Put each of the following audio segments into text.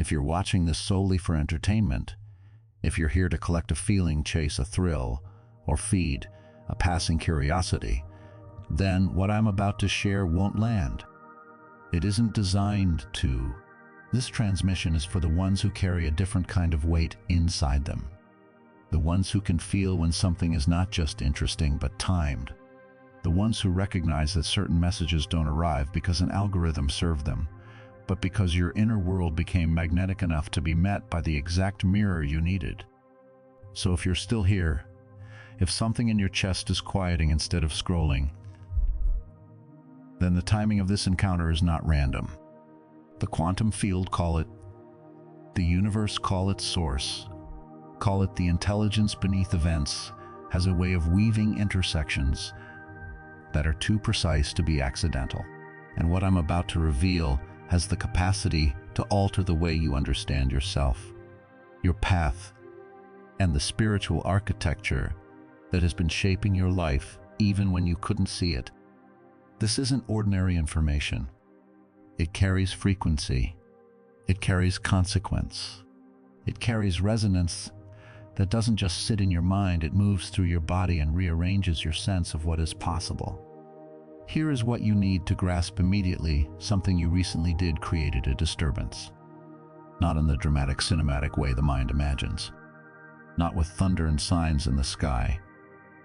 If you're watching this solely for entertainment, if you're here to collect a feeling, chase a thrill, or feed a passing curiosity, then what I'm about to share won't land. It isn't designed to. This transmission is for the ones who carry a different kind of weight inside them. The ones who can feel when something is not just interesting but timed. The ones who recognize that certain messages don't arrive because an algorithm served them, but because your inner world became magnetic enough to be met by the exact mirror you needed. So if you're still here, if something in your chest is quieting instead of scrolling, then the timing of this encounter is not random. The quantum field, call it the universe, call it source, call it the intelligence beneath events, has a way of weaving intersections that are too precise to be accidental. And what I'm about to reveal has the capacity to alter the way you understand yourself, your path, and the spiritual architecture that has been shaping your life even when you couldn't see it. This isn't ordinary information. It carries frequency. It carries consequence. It carries resonance that doesn't just sit in your mind, it moves through your body and rearranges your sense of what is possible. Here is what you need to grasp immediately. Something you recently did created a disturbance. Not in the dramatic, cinematic way the mind imagines. Not with thunder and signs in the sky,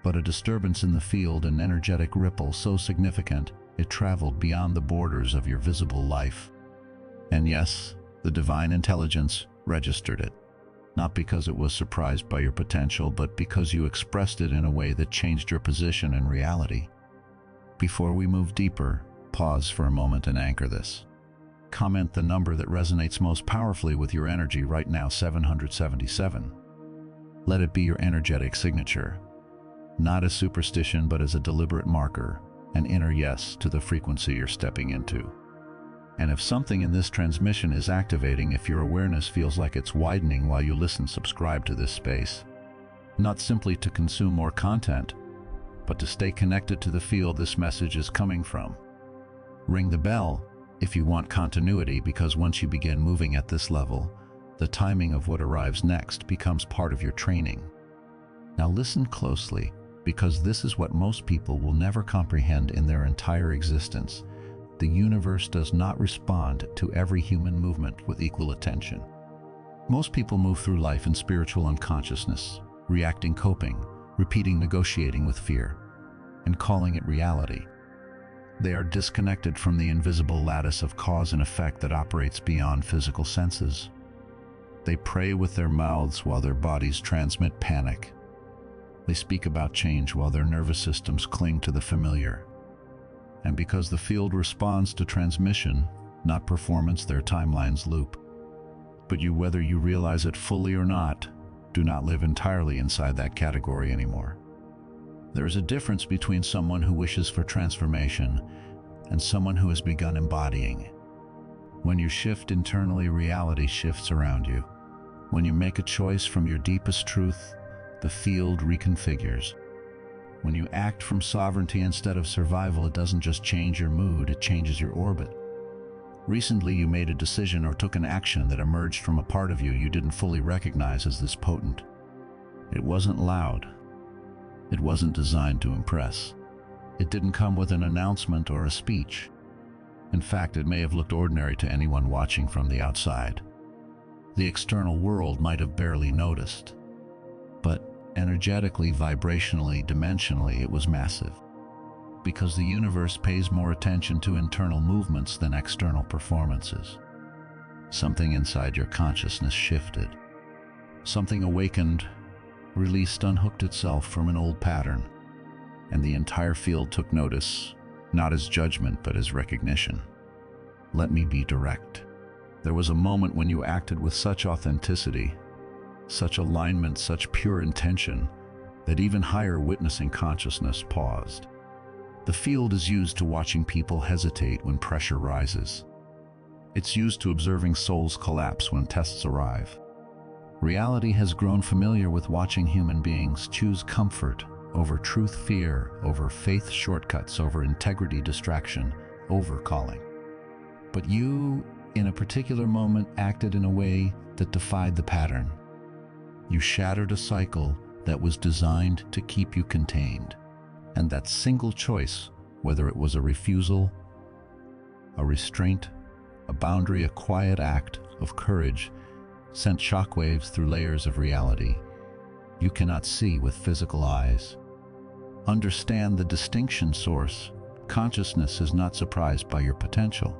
but a disturbance in the field, an energetic ripple so significant it traveled beyond the borders of your visible life. And yes, the divine intelligence registered it. Not because it was surprised by your potential, but because you expressed it in a way that changed your position in reality. Before we move deeper, pause for a moment and anchor this. Comment the number that resonates most powerfully with your energy right now, 777. Let it be your energetic signature. Not as superstition, but as a deliberate marker, an inner yes to the frequency you're stepping into. And if something in this transmission is activating, if your awareness feels like it's widening while you listen, subscribe to this space. Not simply to consume more content, but to stay connected to the field this message is coming from. Ring the bell if you want continuity, because once you begin moving at this level, the timing of what arrives next becomes part of your training. Now listen closely, because this is what most people will never comprehend in their entire existence. The universe does not respond to every human movement with equal attention. Most people move through life in spiritual unconsciousness, reacting, coping, repeating, negotiating with fear, and calling it reality. They are disconnected from the invisible lattice of cause and effect that operates beyond physical senses. They pray with their mouths while their bodies transmit panic. They speak about change while their nervous systems cling to the familiar. And because the field responds to transmission, not performance, their timelines loop. But you, whether you realize it fully or not, do not live entirely inside that category anymore. There is a difference between someone who wishes for transformation and someone who has begun embodying. When you shift internally, reality shifts around you. When you make a choice from your deepest truth, the field reconfigures. When you act from sovereignty instead of survival, it doesn't just change your mood, it changes your orbit. Recently, you made a decision or took an action that emerged from a part of you you didn't fully recognize as this potent. It wasn't loud. It wasn't designed to impress. It didn't come with an announcement or a speech. In fact, it may have looked ordinary to anyone watching from the outside. The external world might have barely noticed. But energetically, vibrationally, dimensionally, it was massive. Because the universe pays more attention to internal movements than external performances. Something inside your consciousness shifted. Something awakened, released, unhooked itself from an old pattern. And the entire field took notice, not as judgment, but as recognition. Let me be direct. There was a moment when you acted with such authenticity, such alignment, such pure intention, that even higher witnessing consciousness paused. The field is used to watching people hesitate when pressure rises. It's used to observing souls collapse when tests arrive. Reality has grown familiar with watching human beings choose comfort over truth, fear over faith, shortcuts over integrity, distraction over calling. But you in a particular moment, acted in a way that defied the pattern. You shattered a cycle that was designed to keep you contained. And that single choice, whether it was a refusal, a restraint, a boundary, a quiet act of courage, sent shockwaves through layers of reality you cannot see with physical eyes. Understand the distinction source. Consciousness is not surprised by your potential.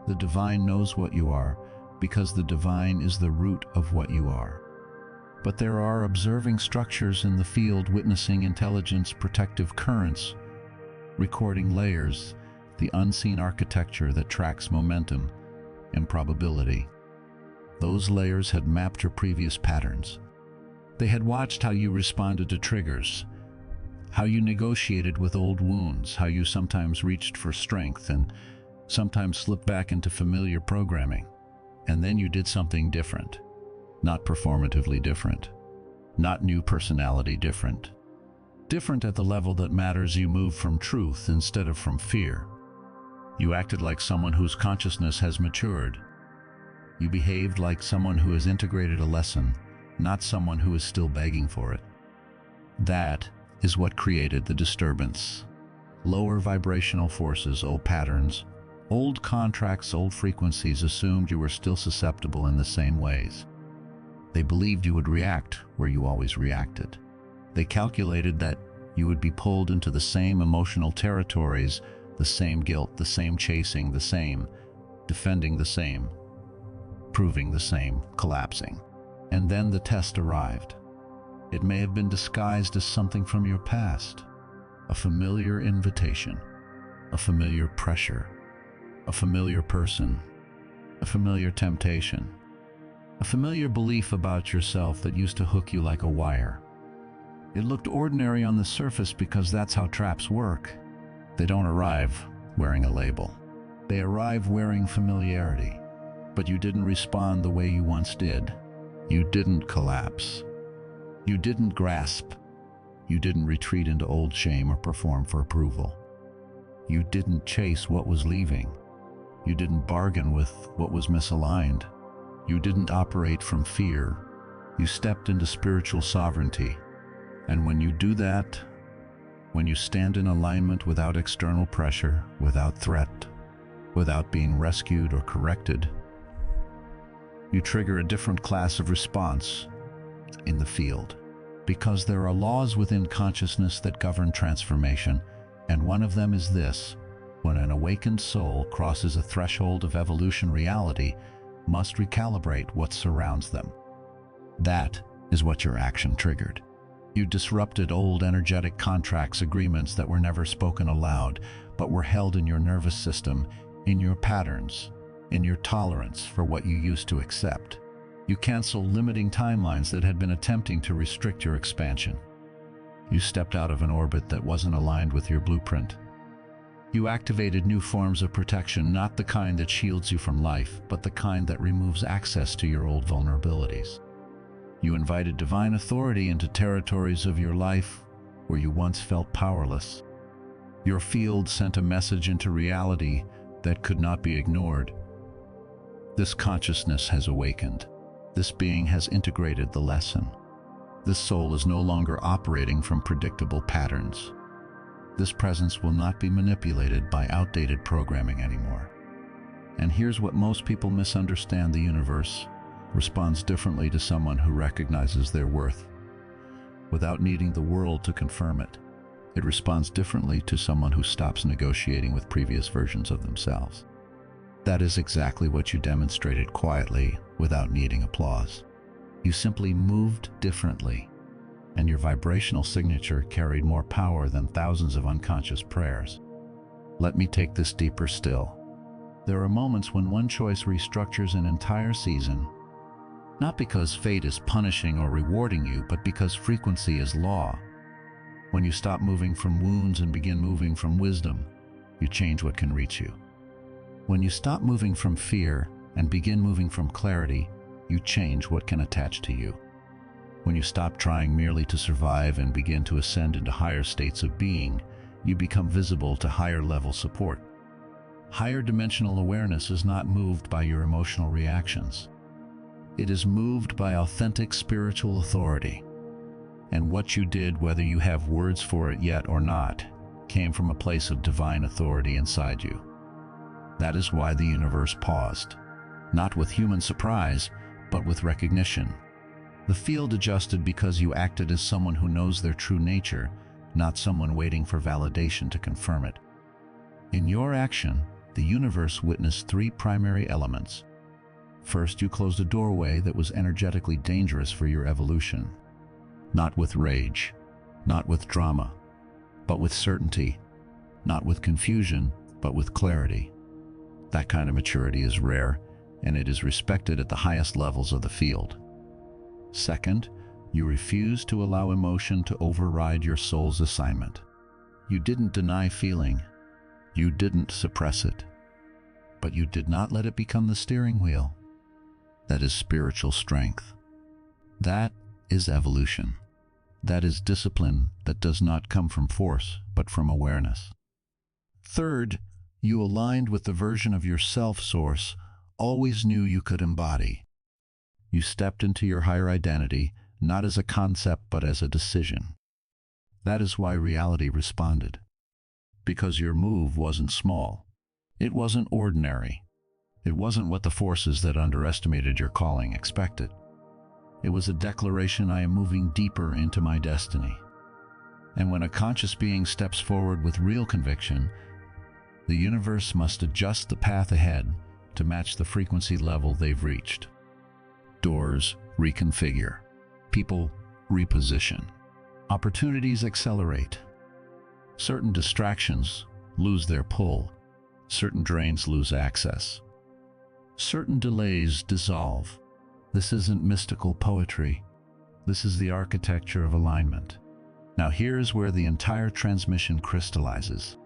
The divine knows what you are because the divine is the root of what you are. But there are observing structures in the field, witnessing intelligence, protective currents, recording layers, the unseen architecture that tracks momentum and probability. Those layers had mapped your previous patterns. They had watched how you responded to triggers, how you negotiated with old wounds, how you sometimes reached for strength and sometimes slipped back into familiar programming. And then you did something different. Not performatively different, not new personality different. Different at the level that matters. You moved from truth instead of from fear. You acted like someone whose consciousness has matured. You behaved like someone who has integrated a lesson, not someone who is still begging for it. That is what created the disturbance. Lower vibrational forces, old patterns, old contracts, old frequencies assumed you were still susceptible in the same ways. They believed you would react where you always reacted. They calculated that you would be pulled into the same emotional territories, the same guilt, the same chasing, the same defending, the same proving, the same collapsing. And then the test arrived. It may have been disguised as something from your past, a familiar invitation, a familiar pressure, a familiar person, a familiar temptation, a familiar belief about yourself that used to hook you like a wire. It looked ordinary on the surface because that's how traps work. They don't arrive wearing a label. They arrive wearing familiarity. But you didn't respond the way you once did. You didn't collapse. You didn't grasp. You didn't retreat into old shame or perform for approval. You didn't chase what was leaving. You didn't bargain with what was misaligned. You didn't operate from fear. You stepped into spiritual sovereignty. And when you do that, when you stand in alignment without external pressure, without threat, without being rescued or corrected, you trigger a different class of response in the field. Because there are laws within consciousness that govern transformation, and one of them is this: when an awakened soul crosses a threshold of evolution, reality must recalibrate what surrounds them. That is what your action triggered. You disrupted old energetic contracts, agreements that were never spoken aloud, but were held in your nervous system, in your patterns, in your tolerance for what you used to accept. You canceled limiting timelines that had been attempting to restrict your expansion. You stepped out of an orbit that wasn't aligned with your blueprint. You activated new forms of protection, not the kind that shields you from life, but the kind that removes access to your old vulnerabilities. You invited divine authority into territories of your life where you once felt powerless. Your field sent a message into reality that could not be ignored. This consciousness has awakened. This being has integrated the lesson. This soul is no longer operating from predictable patterns. This presence will not be manipulated by outdated programming anymore. And here's what most people misunderstand: the universe responds differently to someone who recognizes their worth without needing the world to confirm it. It responds differently to someone who stops negotiating with previous versions of themselves. That is exactly what you demonstrated quietly, without needing applause. You simply moved differently, and your vibrational signature carried more power than thousands of unconscious prayers. Let me take this deeper still. There are moments when one choice restructures an entire season, not because fate is punishing or rewarding you, but because frequency is law. When you stop moving from wounds and begin moving from wisdom, you change what can reach you. When you stop moving from fear and begin moving from clarity, you change what can attach to you. When you stop trying merely to survive and begin to ascend into higher states of being, you become visible to higher level support. Higher dimensional awareness is not moved by your emotional reactions. It is moved by authentic spiritual authority. And what you did, whether you have words for it yet or not, came from a place of divine authority inside you. That is why the universe paused, not with human surprise, but with recognition. The field adjusted because you acted as someone who knows their true nature, not someone waiting for validation to confirm it. In your action, the universe witnessed three primary elements. First, you closed a doorway that was energetically dangerous for your evolution. Not with rage, not with drama, but with certainty. Not with confusion, but with clarity. That kind of maturity is rare, and it is respected at the highest levels of the field. Second, you refused to allow emotion to override your soul's assignment. You didn't deny feeling. You didn't suppress it. But you did not let it become the steering wheel. That is spiritual strength. That is evolution. That is discipline that does not come from force, but from awareness. Third, you aligned with the version of yourself Source always knew you could embody. You stepped into your higher identity, not as a concept, but as a decision. That is why reality responded. Because your move wasn't small. It wasn't ordinary. It wasn't what the forces that underestimated your calling expected. It was a declaration: I am moving deeper into my destiny. And when a conscious being steps forward with real conviction, the universe must adjust the path ahead to match the frequency level they've reached. Doors reconfigure. People reposition. Opportunities accelerate. Certain distractions lose their pull. Certain drains lose access. Certain delays dissolve. This isn't mystical poetry. This is the architecture of alignment. Now here's where the entire transmission crystallizes.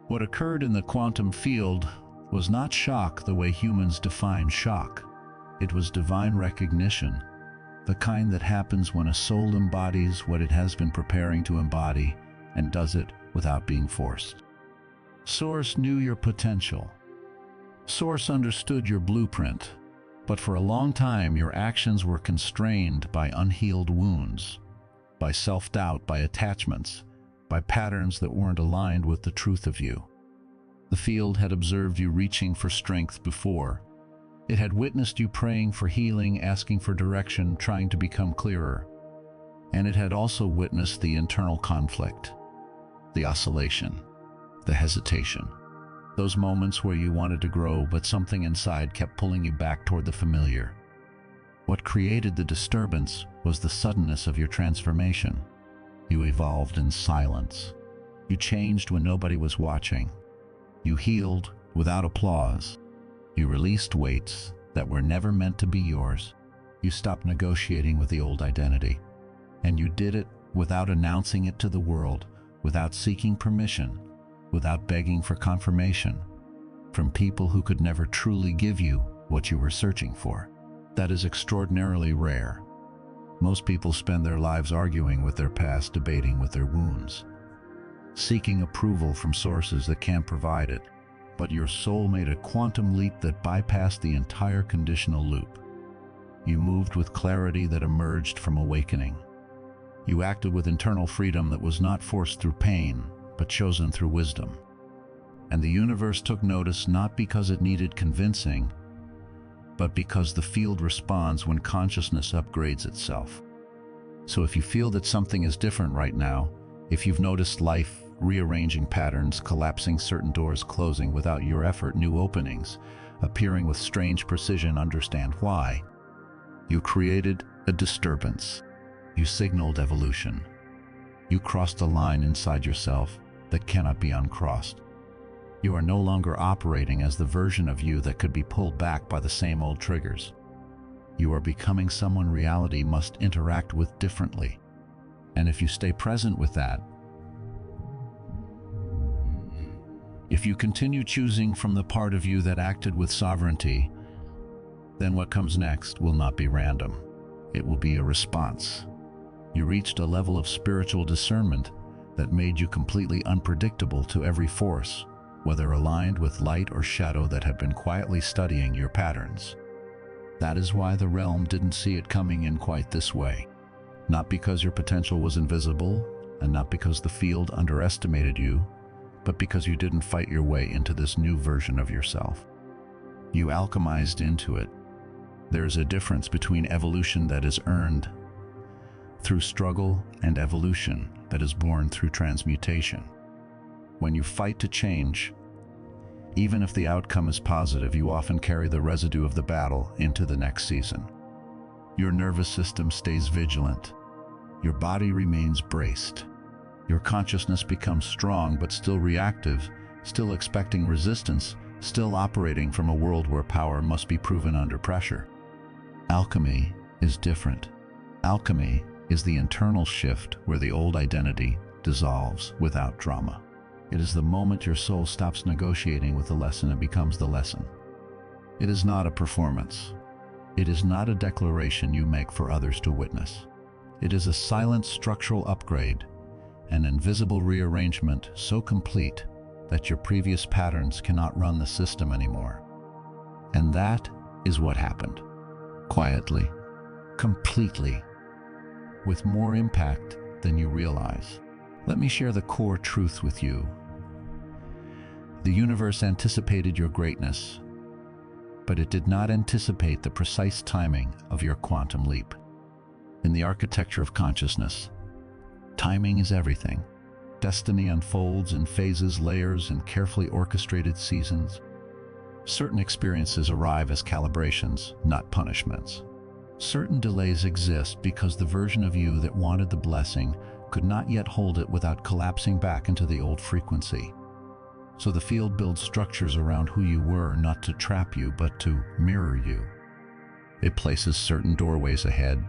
What occurred in the quantum field was not shock the way humans define shock. It was divine recognition, the kind that happens when a soul embodies what it has been preparing to embody and does it without being forced. Source knew your potential. Source understood your blueprint, but for a long time your actions were constrained by unhealed wounds, by self-doubt, by attachments, by patterns that weren't aligned with the truth of you. The field had observed you reaching for strength before. It had witnessed you praying for healing, asking for direction, trying to become clearer. And it had also witnessed the internal conflict, the oscillation, the hesitation. Those moments where you wanted to grow, but something inside kept pulling you back toward the familiar. What created the disturbance was the suddenness of your transformation. You evolved in silence. You changed when nobody was watching. You healed without applause. You released weights that were never meant to be yours. You stopped negotiating with the old identity. And you did it without announcing it to the world, without seeking permission, without begging for confirmation from people who could never truly give you what you were searching for. That is extraordinarily rare. Most people spend their lives arguing with their past, debating with their wounds, seeking approval from sources that can't provide it. But your soul made a quantum leap that bypassed the entire conditional loop. You moved with clarity that emerged from awakening. You acted with internal freedom that was not forced through pain, but chosen through wisdom. And the universe took notice not because it needed convincing, but because the field responds when consciousness upgrades itself. So if you feel that something is different right now, if you've noticed life rearranging patterns, collapsing certain doors, closing without your effort, new openings appearing with strange precision, understand why. You created a disturbance. You signaled evolution. You crossed a line inside yourself that cannot be uncrossed. You are no longer operating as the version of you that could be pulled back by the same old triggers. You are becoming someone reality must interact with differently. And if you stay present with that, if you continue choosing from the part of you that acted with sovereignty, then what comes next will not be random. It will be a response. You reached a level of spiritual discernment that made you completely unpredictable to every force, whether aligned with light or shadow that had been quietly studying your patterns. That is why the realm didn't see it coming in quite this way. Not because your potential was invisible, and not because the field underestimated you, but because you didn't fight your way into this new version of yourself. You alchemized into it. There is a difference between evolution that is earned through struggle and evolution that is born through transmutation. When you fight to change, even if the outcome is positive, you often carry the residue of the battle into the next season. Your nervous system stays vigilant. Your body remains braced. Your consciousness becomes strong but still reactive, still expecting resistance, still operating from a world where power must be proven under pressure. Alchemy is different. Alchemy is the internal shift where the old identity dissolves without drama. It is the moment your soul stops negotiating with the lesson and becomes the lesson. It is not a performance. It is not a declaration you make for others to witness. It is a silent structural upgrade, an invisible rearrangement so complete that your previous patterns cannot run the system anymore. And that is what happened. Quietly, completely, with more impact than you realize. Let me share the core truth with you. The universe anticipated your greatness, but it did not anticipate the precise timing of your quantum leap. In the architecture of consciousness, timing is everything. Destiny unfolds in phases, layers, and carefully orchestrated seasons. Certain experiences arrive as calibrations, not punishments. Certain delays exist because the version of you that wanted the blessing could not yet hold it without collapsing back into the old frequency. So the field builds structures around who you were, not to trap you, but to mirror you. It places certain doorways ahead,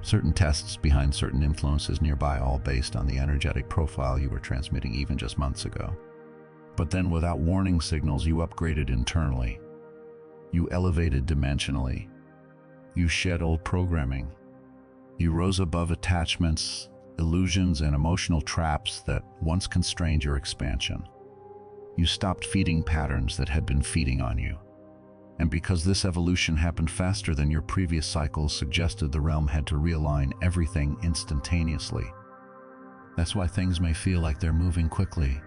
certain tests behind certain influences nearby, all based on the energetic profile you were transmitting even just months ago. But then, without warning signals, you upgraded internally. You elevated dimensionally. You shed old programming. You rose above attachments, illusions, and emotional traps that once constrained your expansion. You stopped feeding patterns that had been feeding on you. And because this evolution happened faster than your previous cycles suggested, the realm had to realign everything instantaneously. That's why things may feel like they're moving quickly.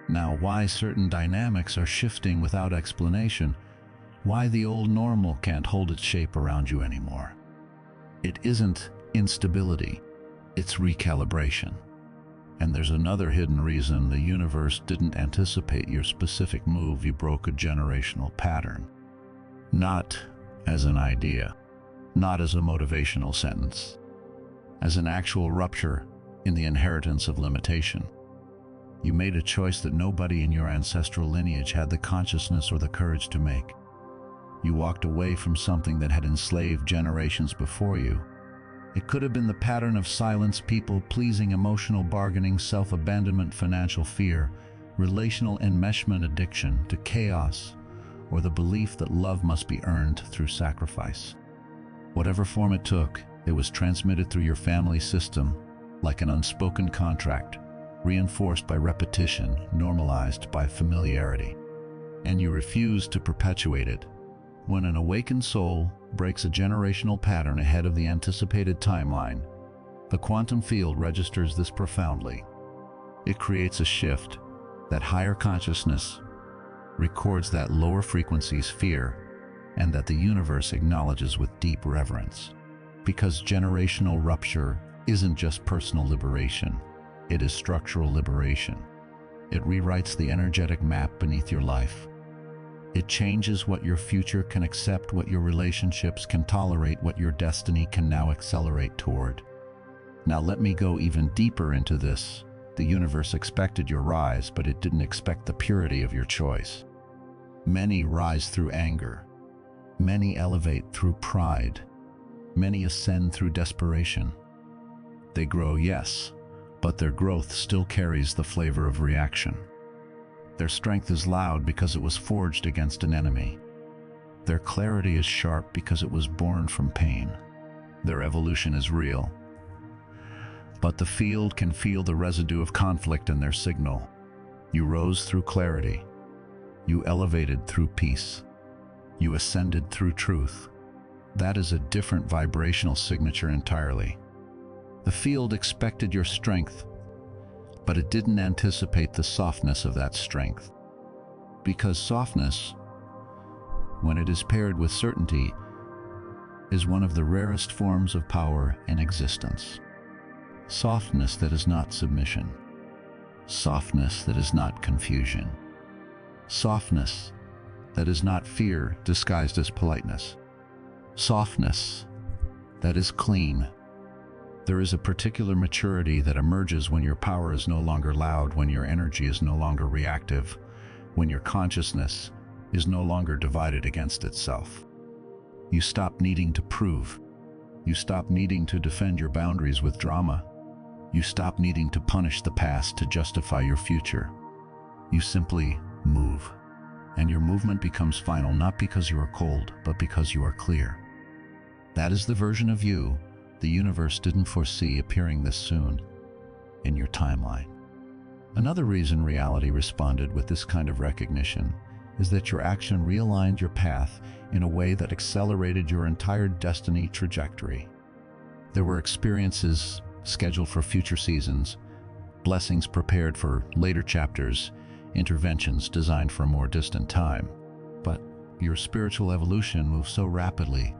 Now, why certain dynamics are shifting without explanation, why the old normal can't hold its shape around you anymore. It isn't instability, it's recalibration. And there's another hidden reason: the universe didn't anticipate your specific move. You broke a generational pattern. Not as an idea, not as a motivational sentence, as an actual rupture in the inheritance of limitation. You made a choice that nobody in your ancestral lineage had the consciousness or the courage to make. You walked away from something that had enslaved generations before you. It could have been the pattern of silence, people-pleasing, emotional bargaining, self-abandonment, financial fear, relational enmeshment, addiction to chaos, or the belief that love must be earned through sacrifice. Whatever form it took, it was transmitted through your family system like an unspoken contract, reinforced by repetition, normalized by familiarity. And you refused to perpetuate it. When an awakened soul breaks a generational pattern ahead of the anticipated timeline, the quantum field registers this profoundly. It creates a shift. That higher consciousness records that lower frequency's fear, and that the universe acknowledges with deep reverence. Because generational rupture isn't just personal liberation, it is structural liberation. It rewrites the energetic map beneath your life. It changes what your future can accept, what your relationships can tolerate, what your destiny can now accelerate toward. Now let me go even deeper into this. The universe expected your rise, but it didn't expect the purity of your choice. Many rise through anger. Many elevate through pride. Many ascend through desperation. They grow, yes, but their growth still carries the flavor of reaction. Their strength is loud because it was forged against an enemy. Their clarity is sharp because it was born from pain. Their evolution is real. But the field can feel the residue of conflict in their signal. You rose through clarity. You elevated through peace. You ascended through truth. That is a different vibrational signature entirely. The field expected your strength, but it didn't anticipate the softness of that strength. Because softness, when it is paired with certainty, is one of the rarest forms of power in existence. Softness that is not submission. Softness that is not confusion. Softness that is not fear disguised as politeness. Softness that is clean. There is a particular maturity that emerges when your power is no longer loud, when your energy is no longer reactive, when your consciousness is no longer divided against itself. You stop needing to prove. You stop needing to defend your boundaries with drama. You stop needing to punish the past to justify your future. You simply move. And your movement becomes final, not because you are cold, but because you are clear. That is the version of you the universe didn't foresee appearing this soon in your timeline. Another reason reality responded with this kind of recognition is that your action realigned your path in a way that accelerated your entire destiny trajectory. There were experiences scheduled for future seasons, blessings prepared for later chapters, interventions designed for a more distant time. But your spiritual evolution moved so rapidly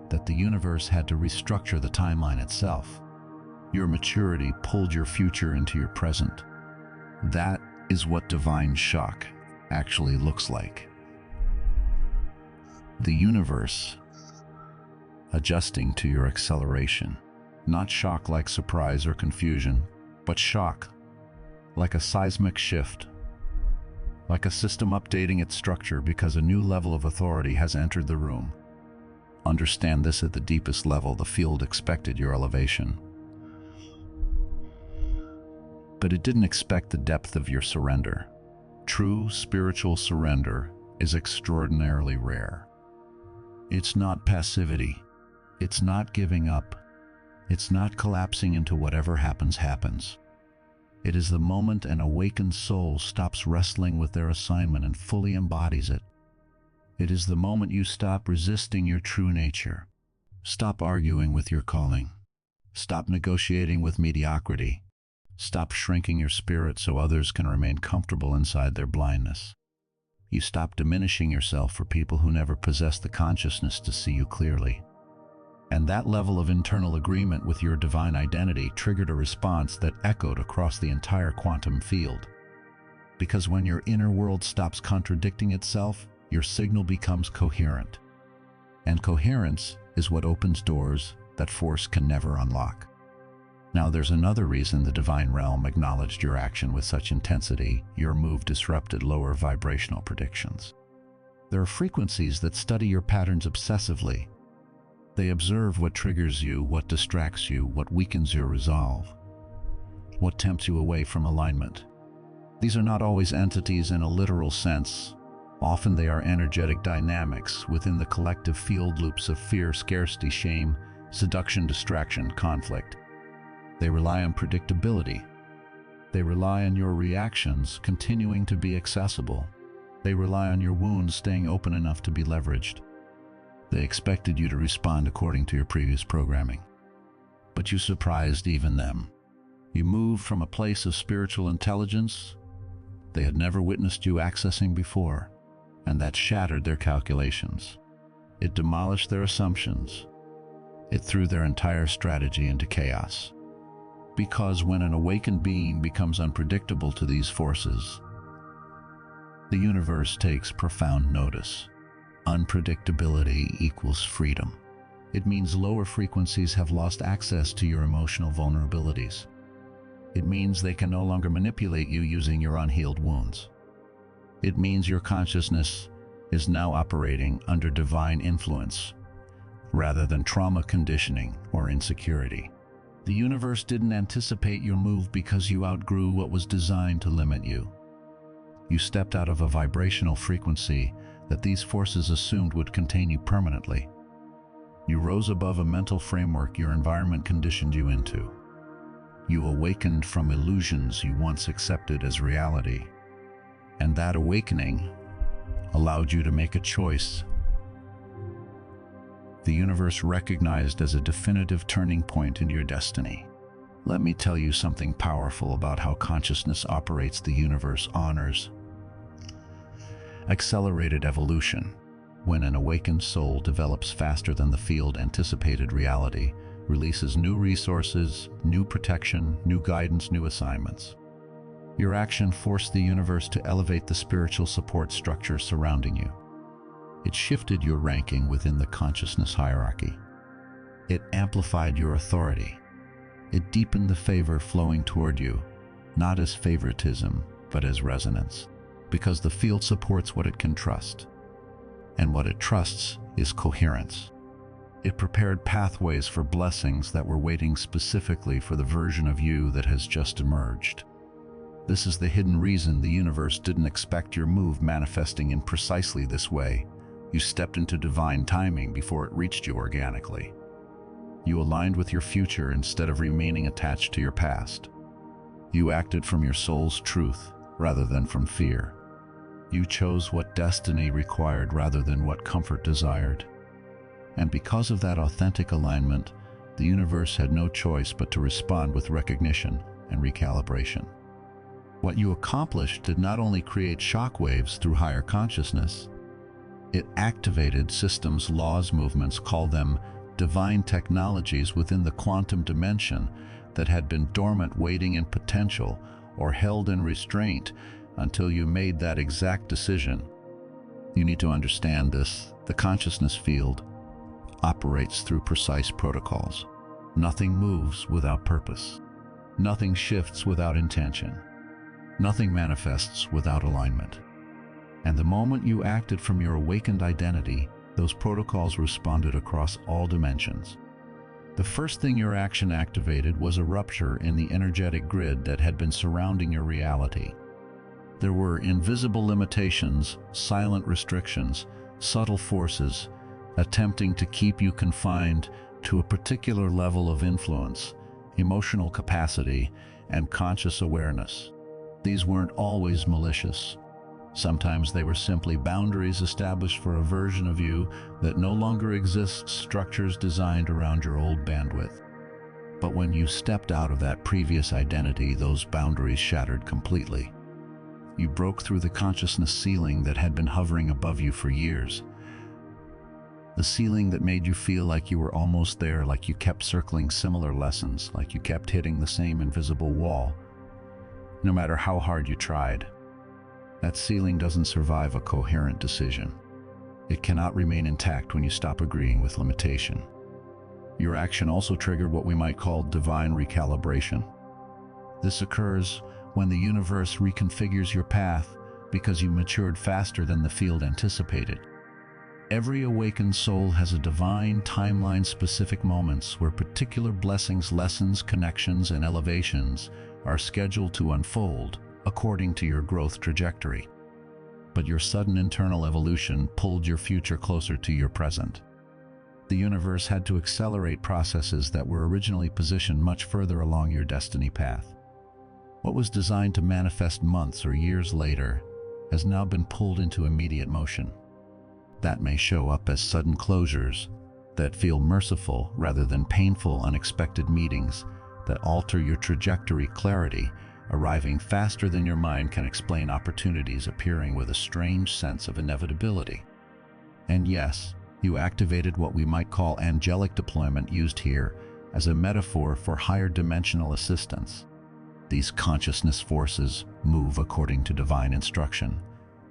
that the universe had to restructure the timeline itself. Your maturity pulled your future into your present. That is what divine shock actually looks like. The universe adjusting to your acceleration. Not shock like surprise or confusion, but shock like a seismic shift, like a system updating its structure because a new level of authority has entered the room. Understand this at the deepest level. The field expected your elevation, but it didn't expect the depth of your surrender. True spiritual surrender is extraordinarily rare. It's not passivity. It's not giving up. It's not collapsing into whatever happens, happens. It is the moment an awakened soul stops wrestling with their assignment and fully embodies it. It is the moment you stop resisting your true nature. Stop arguing with your calling. Stop negotiating with mediocrity. Stop shrinking your spirit so others can remain comfortable inside their blindness. You stop diminishing yourself for people who never possessed the consciousness to see you clearly. And that level of internal agreement with your divine identity triggered a response that echoed across the entire quantum field. Because when your inner world stops contradicting itself, your signal becomes coherent. And coherence is what opens doors that force can never unlock. Now, there's another reason the divine realm acknowledged your action with such intensity. Your move disrupted lower vibrational predictions. There are frequencies that study your patterns obsessively. They observe what triggers you, what distracts you, what weakens your resolve, what tempts you away from alignment. These are not always entities in a literal sense. Often they are energetic dynamics within the collective field loops of fear, scarcity, shame, seduction, distraction, conflict. They rely on predictability. They rely on your reactions continuing to be accessible. They rely on your wounds staying open enough to be leveraged. They expected you to respond according to your previous programming. But you surprised even them. You moved from a place of spiritual intelligence they had never witnessed you accessing before, and that shattered their calculations. It demolished their assumptions. It threw their entire strategy into chaos. Because when an awakened being becomes unpredictable to these forces, the universe takes profound notice. Unpredictability equals freedom. It means lower frequencies have lost access to your emotional vulnerabilities. It means they can no longer manipulate you using your unhealed wounds. It means your consciousness is now operating under divine influence rather than trauma conditioning or insecurity. The universe didn't anticipate your move because you outgrew what was designed to limit you. You stepped out of a vibrational frequency that these forces assumed would contain you permanently. You rose above a mental framework your environment conditioned you into. You awakened from illusions you once accepted as reality. And that awakening allowed you to make a choice. The universe recognized as a definitive turning point in your destiny. Let me tell you something powerful about how consciousness operates. The universe honors accelerated evolution. When an awakened soul develops faster than the field anticipated, reality releases new resources, new protection, new guidance, new assignments. Your action forced the universe to elevate the spiritual support structure surrounding you. It shifted your ranking within the consciousness hierarchy. It amplified your authority. It deepened the favor flowing toward you, not as favoritism, but as resonance, because the field supports what it can trust. And what it trusts is coherence. It prepared pathways for blessings that were waiting specifically for the version of you that has just emerged. This is the hidden reason the universe didn't expect your move manifesting in precisely this way. You stepped into divine timing before it reached you organically. You aligned with your future instead of remaining attached to your past. You acted from your soul's truth rather than from fear. You chose what destiny required rather than what comfort desired. And because of that authentic alignment, the universe had no choice but to respond with recognition and recalibration. What you accomplished did not only create shockwaves through higher consciousness, it activated systems, laws, movements, call them divine technologies within the quantum dimension that had been dormant, waiting in potential or held in restraint until you made that exact decision. You need to understand this. The consciousness field operates through precise protocols. Nothing moves without purpose. Nothing shifts without intention. Nothing manifests without alignment. And the moment you acted from your awakened identity, those protocols responded across all dimensions. The first thing your action activated was a rupture in the energetic grid that had been surrounding your reality. There were invisible limitations, silent restrictions, subtle forces attempting to keep you confined to a particular level of influence, emotional capacity, and conscious awareness. These weren't always malicious. Sometimes they were simply boundaries established for a version of you that no longer exists, structures designed around your old bandwidth. But when you stepped out of that previous identity, those boundaries shattered completely. You broke through the consciousness ceiling that had been hovering above you for years. The ceiling that made you feel like you were almost there, like you kept circling similar lessons, like you kept hitting the same invisible wall, no matter how hard you tried. That ceiling doesn't survive a coherent decision. It cannot remain intact when you stop agreeing with limitation. Your action also triggered what we might call divine recalibration. This occurs when the universe reconfigures your path because you matured faster than the field anticipated. Every awakened soul has a divine timeline-specific moments where particular blessings, lessons, connections, and elevations are scheduled to unfold according to your growth trajectory. But your sudden internal evolution pulled your future closer to your present. The universe had to accelerate processes that were originally positioned much further along your destiny path. What was designed to manifest months or years later has now been pulled into immediate motion. That may show up as sudden closures that feel merciful rather than painful, unexpected meetings that alter your trajectory, clarity arriving faster than your mind can explain, opportunities appearing with a strange sense of inevitability. And yes, you activated what we might call angelic deployment, used here as a metaphor for higher dimensional assistance. These consciousness forces move according to divine instruction,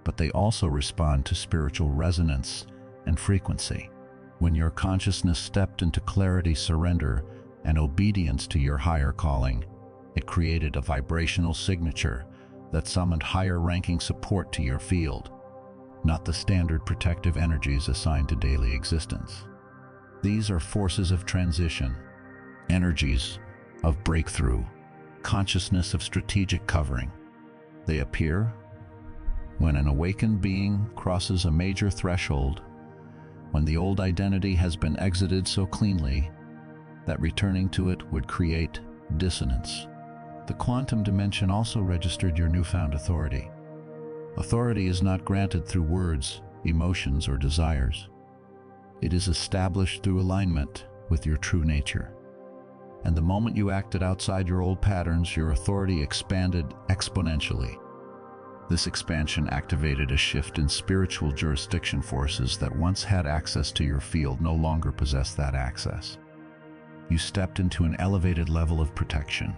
but they also respond to spiritual resonance and frequency. When your consciousness stepped into clarity, surrender, and obedience to your higher calling, it created a vibrational signature that summoned higher-ranking support to your field, not the standard protective energies assigned to daily existence. These are forces of transition, energies of breakthrough, consciousness of strategic covering. They appear when an awakened being crosses a major threshold, when the old identity has been exited so cleanly that returning to it would create dissonance. The quantum dimension also registered your newfound authority. Authority is not granted through words, emotions, or desires. It is established through alignment with your true nature. And the moment you acted outside your old patterns, your authority expanded exponentially. This expansion activated a shift in spiritual jurisdiction. Forces that once had access to your field no longer possess that access. You stepped into an elevated level of protection,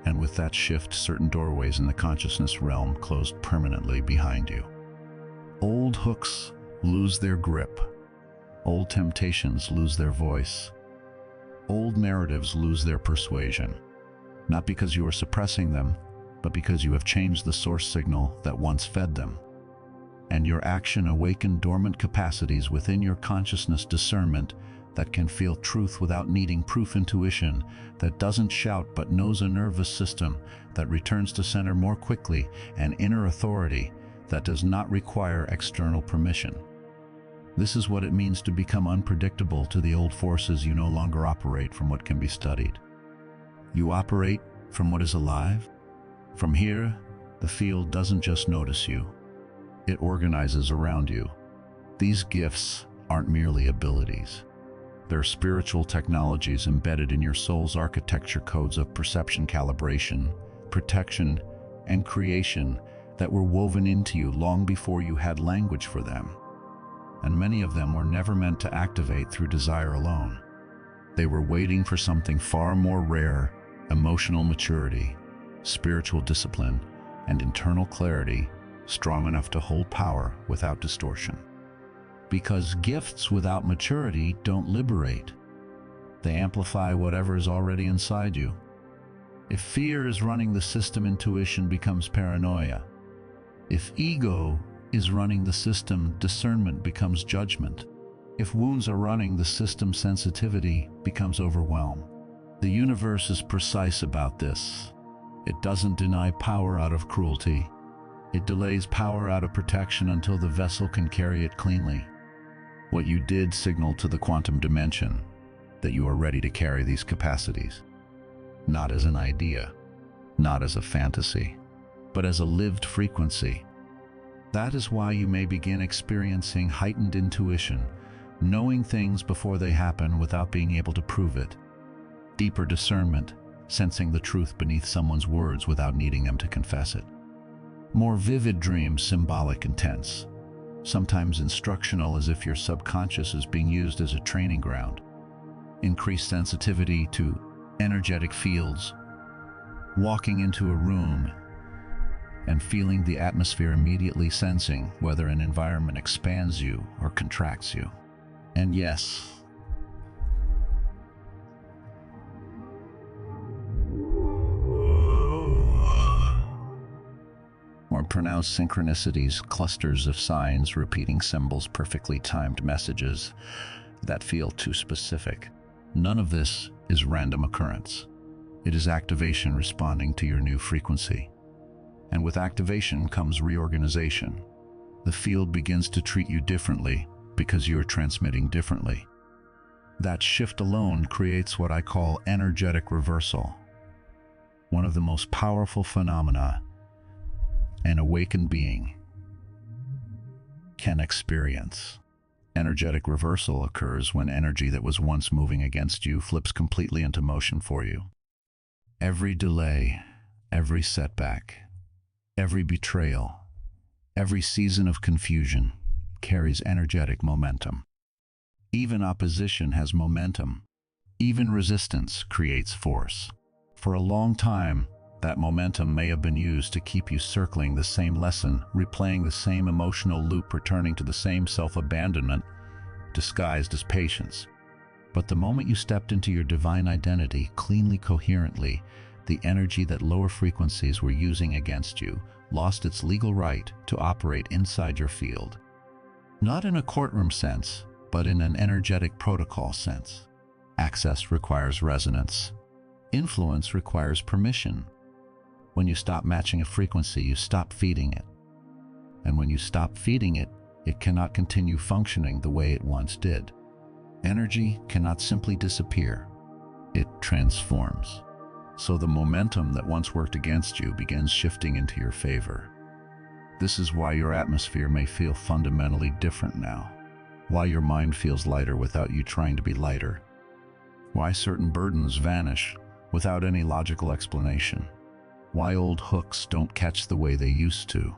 and with that shift, certain doorways in the consciousness realm closed permanently behind you. Old hooks lose their grip. Old temptations lose their voice. Old narratives lose their persuasion, not because you are suppressing them, but because you have changed the source signal that once fed them. And your action awakened dormant capacities within your consciousness, discernment that can feel truth without needing proof, intuition that doesn't shout but knows, a nervous system that returns to center more quickly, and inner authority that does not require external permission. This is what it means to become unpredictable to the old forces. You no longer operate from what can be studied. You operate from what is alive. From here, the field doesn't just notice you, it organizes around you. These gifts aren't merely abilities. They're spiritual technologies embedded in your soul's architecture, codes of perception, calibration, protection, and creation that were woven into you long before you had language for them. And many of them were never meant to activate through desire alone. They were waiting for something far more rare: emotional maturity, spiritual discipline, and internal clarity strong enough to hold power without distortion. Because gifts without maturity don't liberate. They amplify whatever is already inside you. If fear is running the system, intuition becomes paranoia. If ego is running the system, discernment becomes judgment. If wounds are running the system, sensitivity becomes overwhelm. The universe is precise about this. It doesn't deny power out of cruelty. It delays power out of protection until the vessel can carry it cleanly. What you did signaled to the quantum dimension that you are ready to carry these capacities, not as an idea, not as a fantasy, but as a lived frequency. That is why you may begin experiencing heightened intuition, knowing things before they happen without being able to prove it. Deeper discernment, sensing the truth beneath someone's words without needing them to confess it. More vivid dreams, symbolic, intense, sometimes instructional, as if your subconscious is being used as a training ground. Increased sensitivity to energetic fields, walking into a room and feeling the atmosphere, immediately sensing whether an environment expands you or contracts you. And yes, more pronounced synchronicities, clusters of signs, repeating symbols, perfectly timed messages that feel too specific. None of this is random occurrence. It is activation responding to your new frequency. And with activation comes reorganization. The field begins to treat you differently because you are transmitting differently. That shift alone creates what I call energetic reversal, one of the most powerful phenomena an awakened being can experience. Energetic reversal occurs when energy that was once moving against you flips completely into motion for you. Every delay, every setback, every betrayal, every season of confusion carries energetic momentum. Even opposition has momentum. Even resistance creates force. For a long time, that momentum may have been used to keep you circling the same lesson, replaying the same emotional loop, returning to the same self-abandonment, disguised as patience. But the moment you stepped into your divine identity, cleanly, coherently, the energy that lower frequencies were using against you lost its legal right to operate inside your field. Not in a courtroom sense, but in an energetic protocol sense. Access requires resonance. Influence requires permission. When you stop matching a frequency, you stop feeding it. And when you stop feeding it, it cannot continue functioning the way it once did. Energy cannot simply disappear. It transforms. So the momentum that once worked against you begins shifting into your favor. This is why your atmosphere may feel fundamentally different now. Why your mind feels lighter without you trying to be lighter. Why certain burdens vanish without any logical explanation. Why old hooks don't catch the way they used to.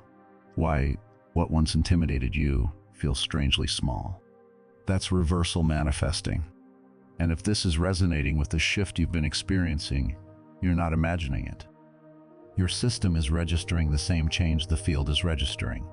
Why what once intimidated you feels strangely small. That's reversal manifesting. And if this is resonating with the shift you've been experiencing, you're not imagining it. Your system is registering the same change the field is registering.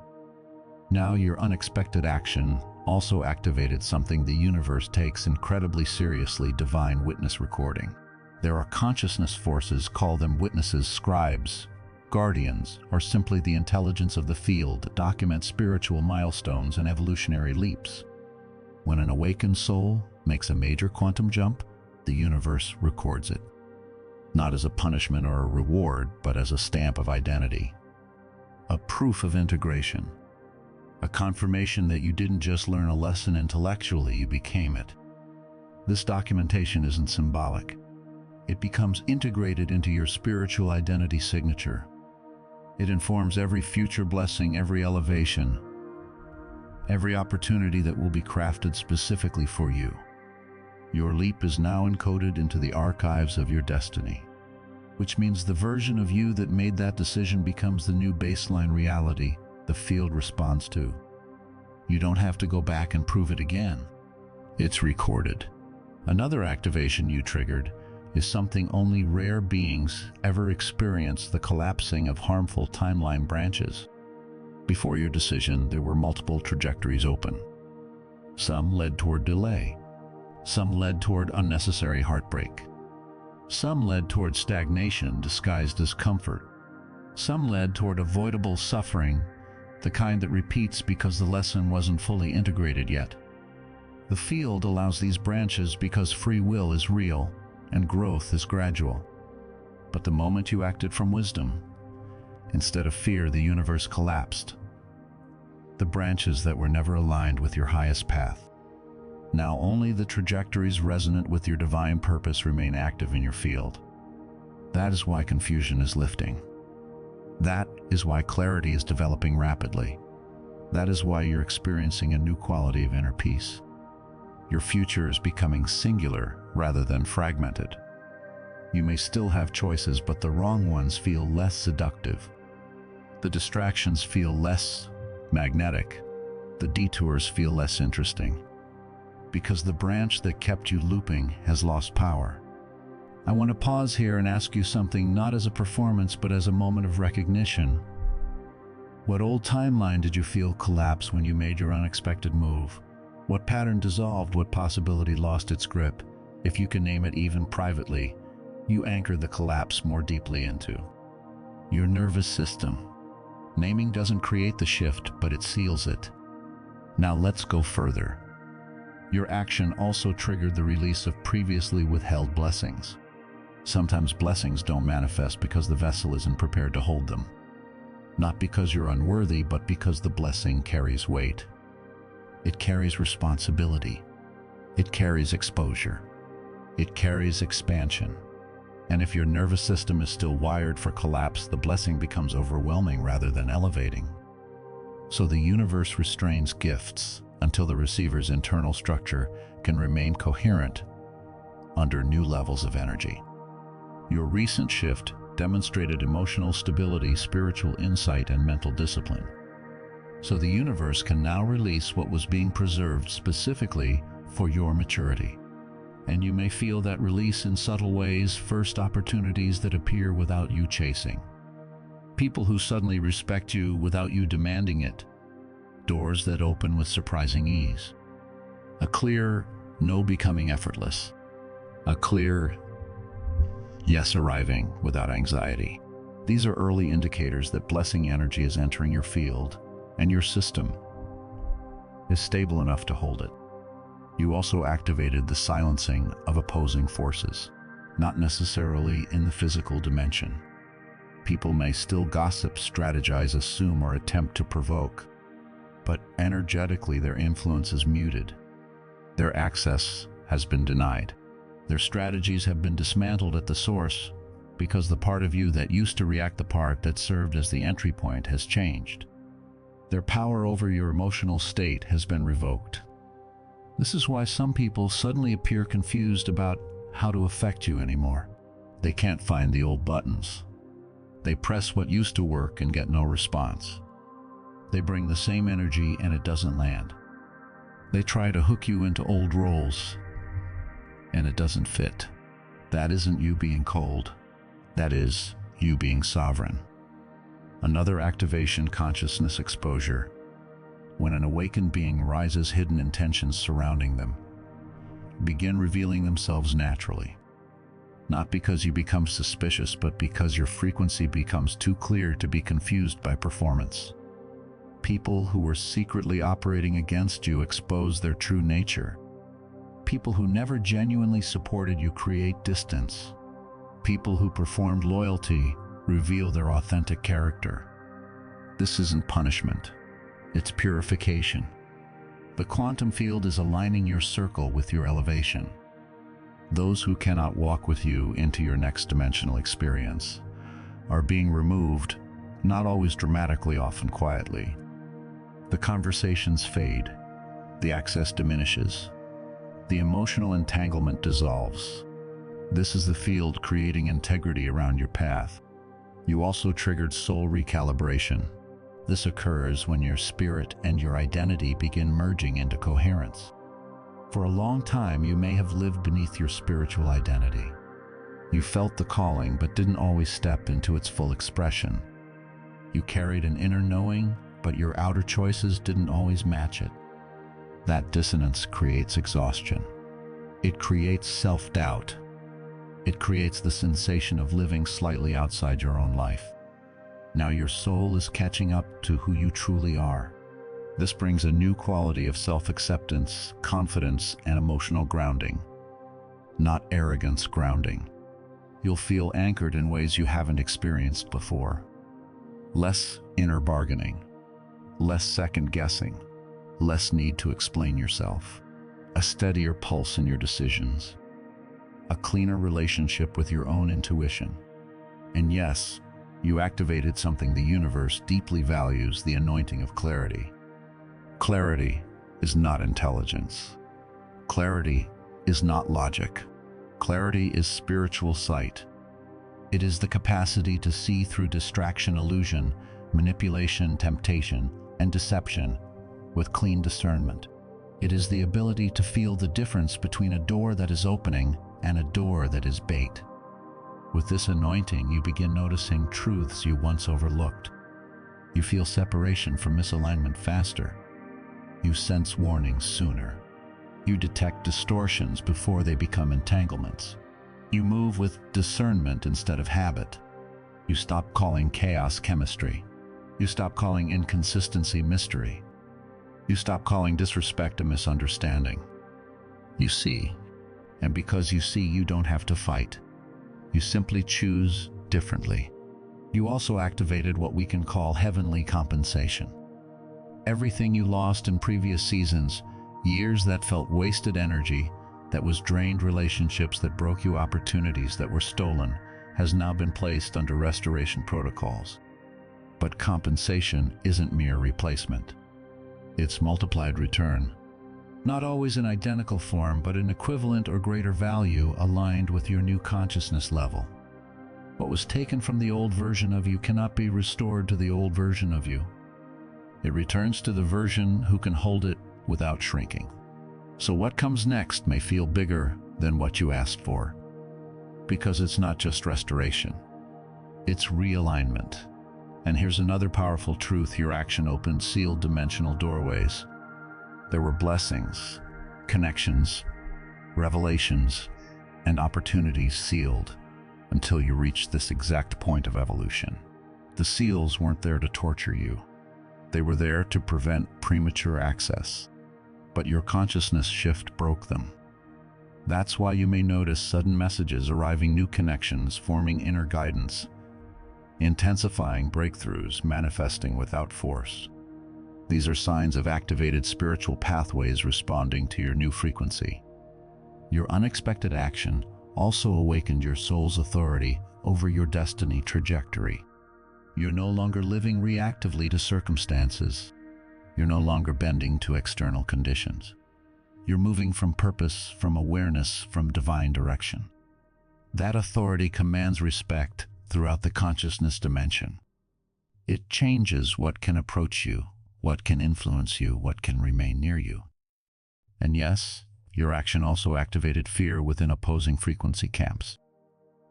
Now your unexpected action also activated something the universe takes incredibly seriously: divine witness recording. There are consciousness forces, call them witnesses, scribes, guardians, or simply the intelligence of the field, that document spiritual milestones and evolutionary leaps. When an awakened soul makes a major quantum jump, the universe records it. Not as a punishment or a reward, but as a stamp of identity. A proof of integration. A confirmation that you didn't just learn a lesson intellectually, you became it. This documentation isn't symbolic. It becomes integrated into your spiritual identity signature. It informs every future blessing, every elevation, every opportunity that will be crafted specifically for you. Your leap is now encoded into the archives of your destiny, which means the version of you that made that decision becomes the new baseline reality the field responds to. You don't have to go back and prove it again. It's recorded. Another activation you triggered is something only rare beings ever experience: the collapsing of harmful timeline branches. Before your decision, there were multiple trajectories open. Some led toward delay. Some led toward unnecessary heartbreak. Some led toward stagnation disguised as comfort. Some led toward avoidable suffering, the kind that repeats because the lesson wasn't fully integrated yet. The field allows these branches because free will is real and growth is gradual. But the moment you acted from wisdom, instead of fear, the universe collapsed. The branches that were never aligned with your highest path. Now only the trajectories resonant with your divine purpose remain active in your field. That is why confusion is lifting. That is why clarity is developing rapidly. That is why you're experiencing a new quality of inner peace. Your future is becoming singular rather than fragmented. You may still have choices, but the wrong ones feel less seductive. The distractions feel less magnetic. The detours feel less interesting. Because the branch that kept you looping has lost power. I want to pause here and ask you something, not as a performance, but as a moment of recognition. What old timeline did you feel collapse when you made your unexpected move? What pattern dissolved? What possibility lost its grip? If you can name it even privately, you anchor the collapse more deeply into your nervous system. Naming doesn't create the shift, but it seals it. Now let's go further. Your action also triggered the release of previously withheld blessings. Sometimes blessings don't manifest because the vessel isn't prepared to hold them. Not because you're unworthy, but because the blessing carries weight. It carries responsibility. It carries exposure. It carries expansion. And if your nervous system is still wired for collapse, the blessing becomes overwhelming rather than elevating. So the universe restrains gifts until the receiver's internal structure can remain coherent under new levels of energy. Your recent shift demonstrated emotional stability, spiritual insight, and mental discipline. So the universe can now release what was being preserved specifically for your maturity. And you may feel that release in subtle ways: first opportunities that appear without you chasing. People who suddenly respect you without you demanding it. Doors that open with surprising ease. A clear no becoming effortless. A clear yes arriving without anxiety. These are early indicators that blessing energy is entering your field, and your system is stable enough to hold it. You also activated the silencing of opposing forces, not necessarily in the physical dimension. People may still gossip, strategize, assume, or attempt to provoke, but energetically their influence is muted. Their access has been denied. Their strategies have been dismantled at the source because the part of you that used to react, the part that served as the entry point, has changed. Their power over your emotional state has been revoked. This is why some people suddenly appear confused about how to affect you anymore. They can't find the old buttons. They press what used to work and get no response. They bring the same energy and it doesn't land. They try to hook you into old roles and it doesn't fit. That isn't you being cold. That is you being sovereign. Another activation: consciousness exposure. When an awakened being rises, hidden intentions surrounding them begin revealing themselves naturally. Not because you become suspicious, but because your frequency becomes too clear to be confused by performance. People who were secretly operating against you expose their true nature. People who never genuinely supported you create distance. People who performed loyalty reveal their authentic character. This isn't punishment, it's purification. The quantum field is aligning your circle with your elevation. Those who cannot walk with you into your next dimensional experience are being removed, not always dramatically, often quietly. The conversations fade, the access diminishes, the emotional entanglement dissolves. This is the field creating integrity around your path. You also triggered soul recalibration. This occurs when your spirit and your identity begin merging into coherence. For a long time, you may have lived beneath your spiritual identity. You felt the calling, but didn't always step into its full expression. You carried an inner knowing, but your outer choices didn't always match it. That dissonance creates exhaustion. It creates self-doubt. It creates the sensation of living slightly outside your own life. Now your soul is catching up to who you truly are. This brings a new quality of self-acceptance, confidence, and emotional grounding. Not arrogance grounding. You'll feel anchored in ways you haven't experienced before. Less inner bargaining, less second-guessing, less need to explain yourself, a steadier pulse in your decisions, a cleaner relationship with your own intuition. And yes, you activated something the universe deeply values: the anointing of clarity. Clarity is not intelligence. Clarity is not logic. Clarity is spiritual sight. It is the capacity to see through distraction, illusion, manipulation, temptation, and deception with clean discernment. It is the ability to feel the difference between a door that is opening and a door that is bait. With this anointing, you begin noticing truths you once overlooked. You feel separation from misalignment faster. You sense warnings sooner. You detect distortions before they become entanglements. You move with discernment instead of habit. You stop calling chaos chemistry. You stop calling inconsistency mystery. You stop calling disrespect a misunderstanding. You see, and because you see, you don't have to fight. You simply choose differently. You also activated what we can call heavenly compensation. Everything you lost in previous seasons, years that felt wasted energy, that was drained relationships that broke you, opportunities that were stolen, has now been placed under restoration protocols. But compensation isn't mere replacement. It's multiplied return. Not always in identical form, but in equivalent or greater value aligned with your new consciousness level. What was taken from the old version of you cannot be restored to the old version of you. It returns to the version who can hold it without shrinking. So what comes next may feel bigger than what you asked for, because it's not just restoration, it's realignment. And here's another powerful truth: your action opened sealed dimensional doorways. There were blessings, connections, revelations, and opportunities sealed until you reached this exact point of evolution. The seals weren't there to torture you. They were there to prevent premature access. But your consciousness shift broke them. That's why you may notice sudden messages arriving, new connections, forming inner guidance, intensifying breakthroughs, manifesting without force. These are signs of activated spiritual pathways responding to your new frequency. Your unexpected action also awakened your soul's authority over your destiny trajectory. You're no longer living reactively to circumstances. You're no longer bending to external conditions. You're moving from purpose, from awareness, from divine direction. That authority commands respect throughout the consciousness dimension. It changes what can approach you, what can influence you, what can remain near you. And yes, your action also activated fear within opposing frequency camps.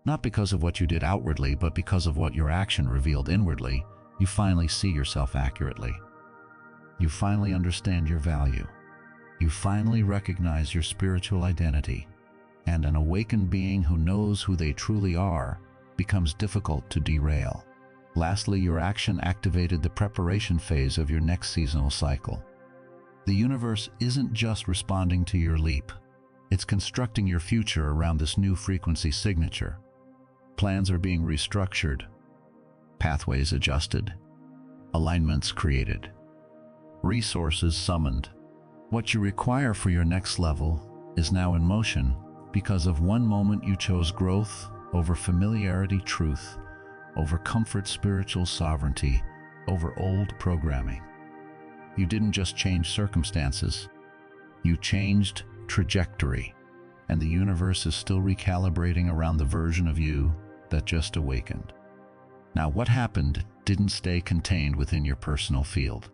Not because of what you did outwardly, but because of what your action revealed inwardly. You finally see yourself accurately. You finally understand your value. You finally recognize your spiritual identity. And an awakened being who knows who they truly are becomes difficult to derail. Lastly, your action activated the preparation phase of your next seasonal cycle. The universe isn't just responding to your leap. It's constructing your future around this new frequency signature. Plans are being restructured, pathways adjusted, alignments created, resources summoned. What you require for your next level is now in motion because of one moment you chose growth over familiarity, truth over comfort, spiritual sovereignty over old programming. You didn't just change circumstances, you changed trajectory, and the universe is still recalibrating around the version of you that just awakened. Now, what happened didn't stay contained within your personal field.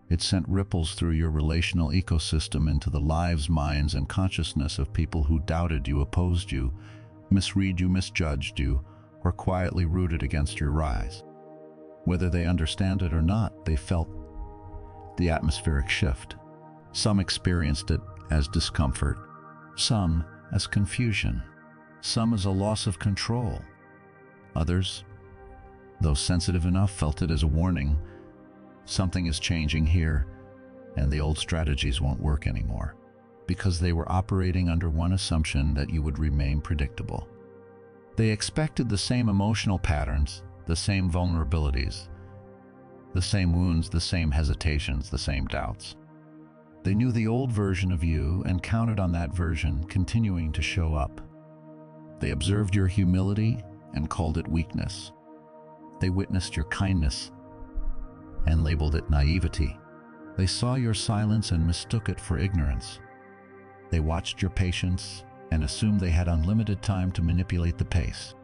It sent ripples through your relational ecosystem into the lives, minds, and consciousness of people who doubted you, opposed you, misread you, misjudged you, or quietly rooted against your rise. Whether they understand it or not, they felt the atmospheric shift. Some experienced it as discomfort, some as confusion, some as a loss of control. Others, though sensitive enough, felt it as a warning. Something is changing here, and the old strategies won't work anymore, because they were operating under one assumption: that you would remain predictable. They expected the same emotional patterns, the same vulnerabilities, the same wounds, the same hesitations, the same doubts. They knew the old version of you and counted on that version continuing to show up. They observed your humility and called it weakness. They witnessed your kindness and labeled it naivety. They saw your silence and mistook it for ignorance. They watched your patience and assumed they had unlimited time to manipulate the pace.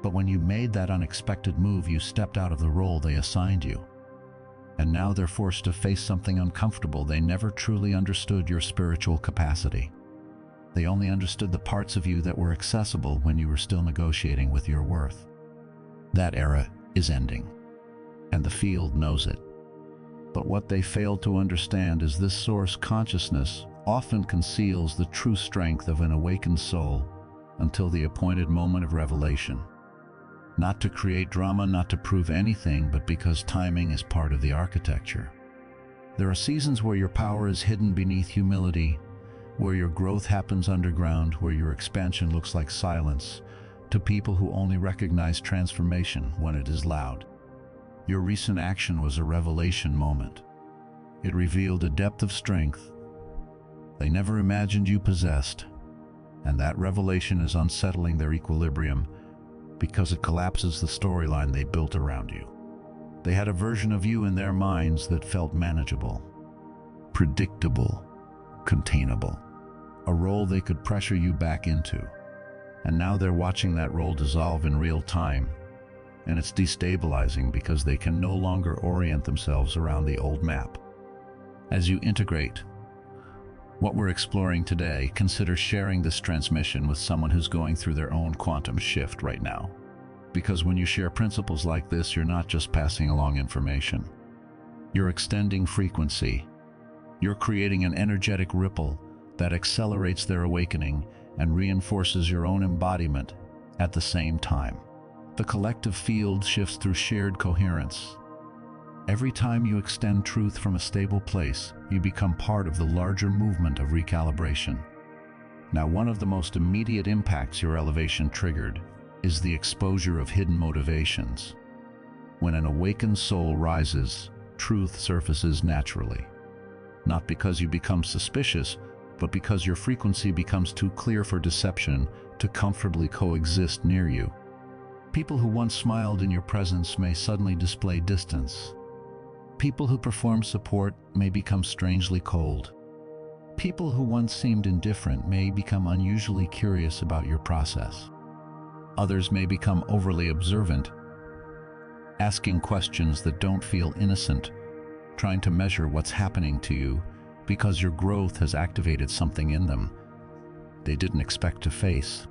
But when you made that unexpected move, you stepped out of the role they assigned you. And now they're forced to face something uncomfortable. They never truly understood your spiritual capacity. They only understood the parts of you that were accessible when you were still negotiating with your worth. That era is ending, and the field knows it. But what they failed to understand is this source consciousness often conceals the true strength of an awakened soul until the appointed moment of revelation. Not to create drama, not to prove anything, but because timing is part of the architecture. There are seasons where your power is hidden beneath humility, where your growth happens underground, where your expansion looks like silence to people who only recognize transformation when it is loud. Your recent action was a revelation moment. It revealed a depth of strength they never imagined you possessed, and that revelation is unsettling their equilibrium because it collapses the storyline they built around you. They had a version of you in their minds that felt manageable, predictable, containable, a role they could pressure you back into. And now they're watching that role dissolve in real time, and it's destabilizing because they can no longer orient themselves around the old map. As you integrate what we're exploring today, consider sharing this transmission with someone who's going through their own quantum shift right now. Because when you share principles like this, you're not just passing along information. You're extending frequency. You're creating an energetic ripple that accelerates their awakening and reinforces your own embodiment at the same time. The collective field shifts through shared coherence. Every time you extend truth from a stable place, you become part of the larger movement of recalibration. Now, one of the most immediate impacts your elevation triggered is the exposure of hidden motivations. When an awakened soul rises, truth surfaces naturally. Not because you become suspicious, but because your frequency becomes too clear for deception to comfortably coexist near you. People who once smiled in your presence may suddenly display distance. People who perform support may become strangely cold. People who once seemed indifferent may become unusually curious about your process. Others may become overly observant, asking questions that don't feel innocent, trying to measure what's happening to you because your growth has activated something in them they didn't expect to face.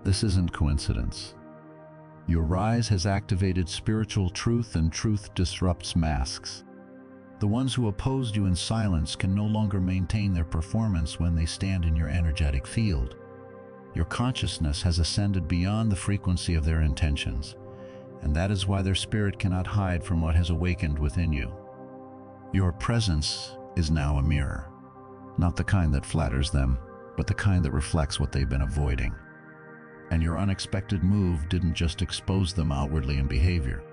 This isn't coincidence. Your rise has activated spiritual truth, and truth disrupts masks. The ones who opposed you in silence can no longer maintain their performance when they stand in your energetic field. Your consciousness has ascended beyond the frequency of their intentions, and that is why their spirit cannot hide from what has awakened within you. Your presence is now a mirror, not the kind that flatters them, but the kind that reflects what they've been avoiding. And your unexpected move didn't just expose them outwardly in behavior,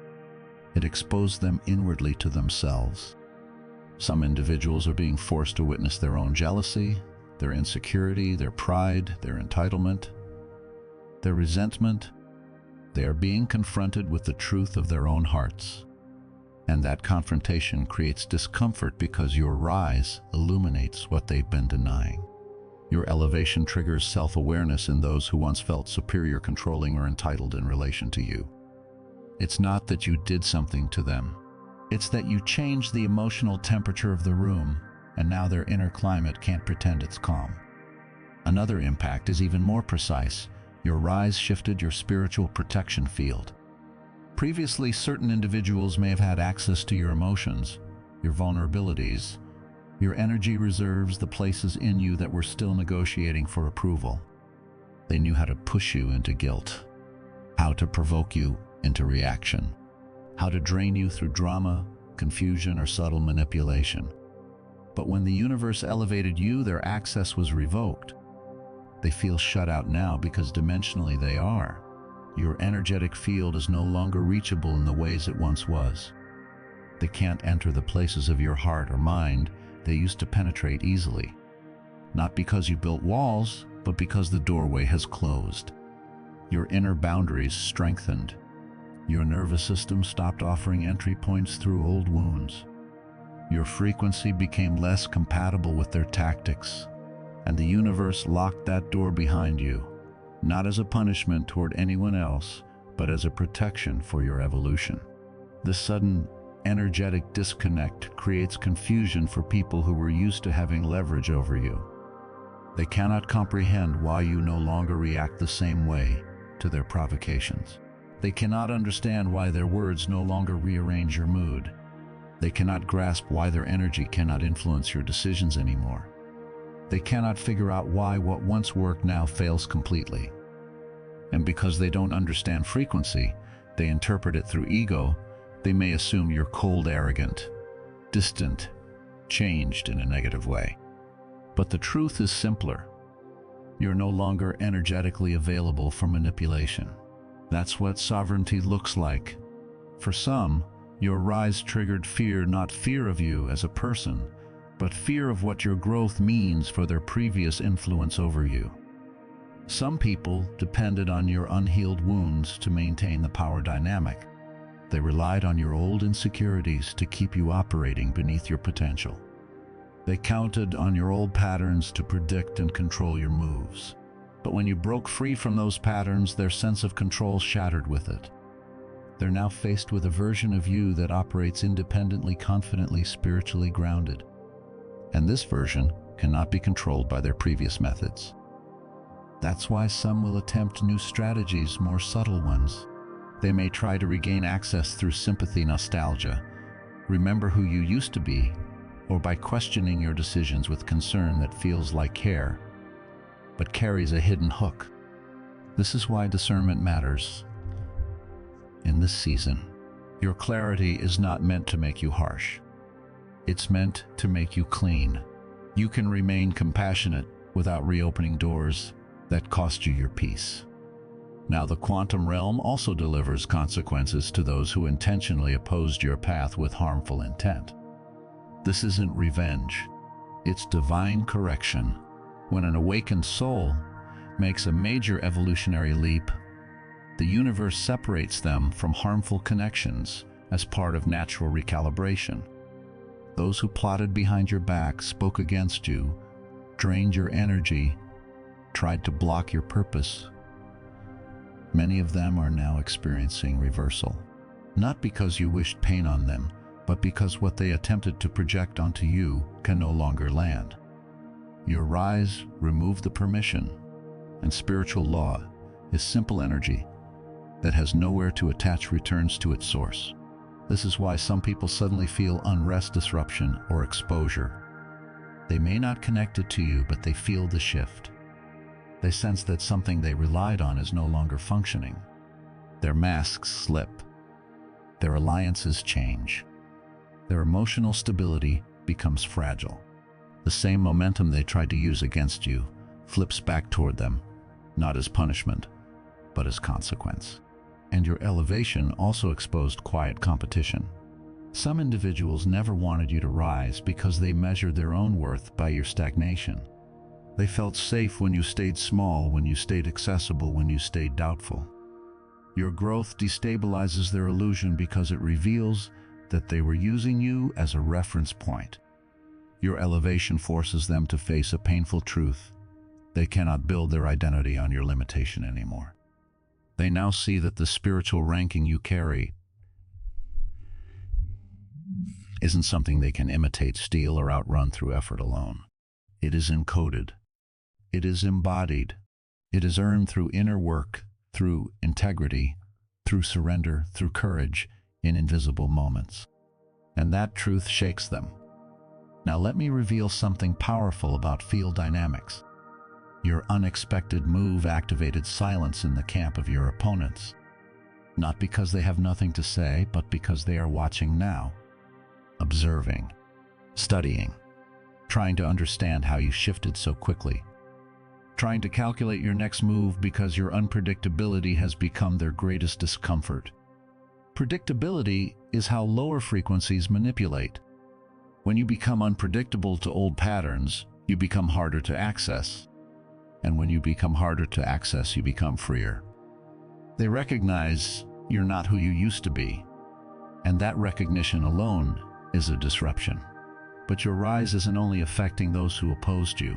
it exposed them inwardly to themselves. Some individuals are being forced to witness their own jealousy, their insecurity, their pride, their entitlement, their resentment. They are being confronted with the truth of their own hearts. And that confrontation creates discomfort because your rise illuminates what they've been denying. Your elevation triggers self-awareness in those who once felt superior, controlling, or entitled in relation to you. It's not that you did something to them. It's that you changed the emotional temperature of the room, and now their inner climate can't pretend it's calm. Another impact is even more precise. Your rise shifted your spiritual protection field. Previously, certain individuals may have had access to your emotions, your vulnerabilities, your energy reserves, the places in you that were still negotiating for approval. They knew how to push you into guilt, how to provoke you into reaction, how to drain you through drama, confusion, or subtle manipulation. But when the universe elevated you, their access was revoked. They feel shut out now because dimensionally they are. Your energetic field is no longer reachable in the ways it once was. They can't enter the places of your heart or mind they used to penetrate easily. Not because you built walls, but because the doorway has closed. Your inner boundaries strengthened. Your nervous system stopped offering entry points through old wounds. Your frequency became less compatible with their tactics, and the universe locked that door behind you, not as a punishment toward anyone else, but as a protection for your evolution. This sudden energetic disconnect creates confusion for people who were used to having leverage over you. They cannot comprehend why you no longer react the same way to their provocations. They cannot understand why their words no longer rearrange your mood. They cannot grasp why their energy cannot influence your decisions anymore. They cannot figure out why what once worked now fails completely. And because they don't understand frequency, they interpret it through ego. They may assume you're cold, arrogant, distant, changed in a negative way. But the truth is simpler. You're no longer energetically available for manipulation. That's what sovereignty looks like. For some, your rise triggered fear, not fear of you as a person, but fear of what your growth means for their previous influence over you. Some people depended on your unhealed wounds to maintain the power dynamic. They relied on your old insecurities to keep you operating beneath your potential. They counted on your old patterns to predict and control your moves. But when you broke free from those patterns, their sense of control shattered with it. They're now faced with a version of you that operates independently, confidently, spiritually grounded. And this version cannot be controlled by their previous methods. That's why some will attempt new strategies, more subtle ones. They may try to regain access through sympathy, nostalgia, remember who you used to be, or by questioning your decisions with concern that feels like care, but carries a hidden hook. This is why discernment matters. In this season, your clarity is not meant to make you harsh. It's meant to make you clean. You can remain compassionate without reopening doors that cost you your peace. Now, the quantum realm also delivers consequences to those who intentionally opposed your path with harmful intent. This isn't revenge. It's divine correction. When an awakened soul makes a major evolutionary leap, the universe separates them from harmful connections, as part of natural recalibration. Those who plotted behind your back, spoke against you, drained your energy, tried to block your purpose. Many of them are now experiencing reversal. Not because you wished pain on them, but because what they attempted to project onto you can no longer land. Your rise removed the permission, and spiritual law is simple energy that has nowhere to attach returns to its source. This is why some people suddenly feel unrest, disruption, or exposure. They may not connect it to you, but they feel the shift. They sense that something they relied on is no longer functioning. Their masks slip. Their alliances change. Their emotional stability becomes fragile. The same momentum they tried to use against you flips back toward them, not as punishment, but as consequence. And your elevation also exposed quiet competition. Some individuals never wanted you to rise because they measured their own worth by your stagnation. They felt safe when you stayed small, when you stayed accessible, when you stayed doubtful. Your growth destabilizes their illusion because it reveals that they were using you as a reference point. Your elevation forces them to face a painful truth. They cannot build their identity on your limitation anymore. They now see that the spiritual ranking you carry isn't something they can imitate, steal, or outrun through effort alone. It is encoded. It is embodied. It is earned through inner work, through integrity, through surrender, through courage in invisible moments. And that truth shakes them. Now let me reveal something powerful about field dynamics. Your unexpected move activated silence in the camp of your opponents. Not because they have nothing to say, but because they are watching now, observing, studying, trying to understand how you shifted so quickly, trying to calculate your next move because your unpredictability has become their greatest discomfort. Predictability is how lower frequencies manipulate. When you become unpredictable to old patterns, you become harder to access. And when you become harder to access, you become freer. They recognize you're not who you used to be, and that recognition alone is a disruption. But your rise isn't only affecting those who opposed you.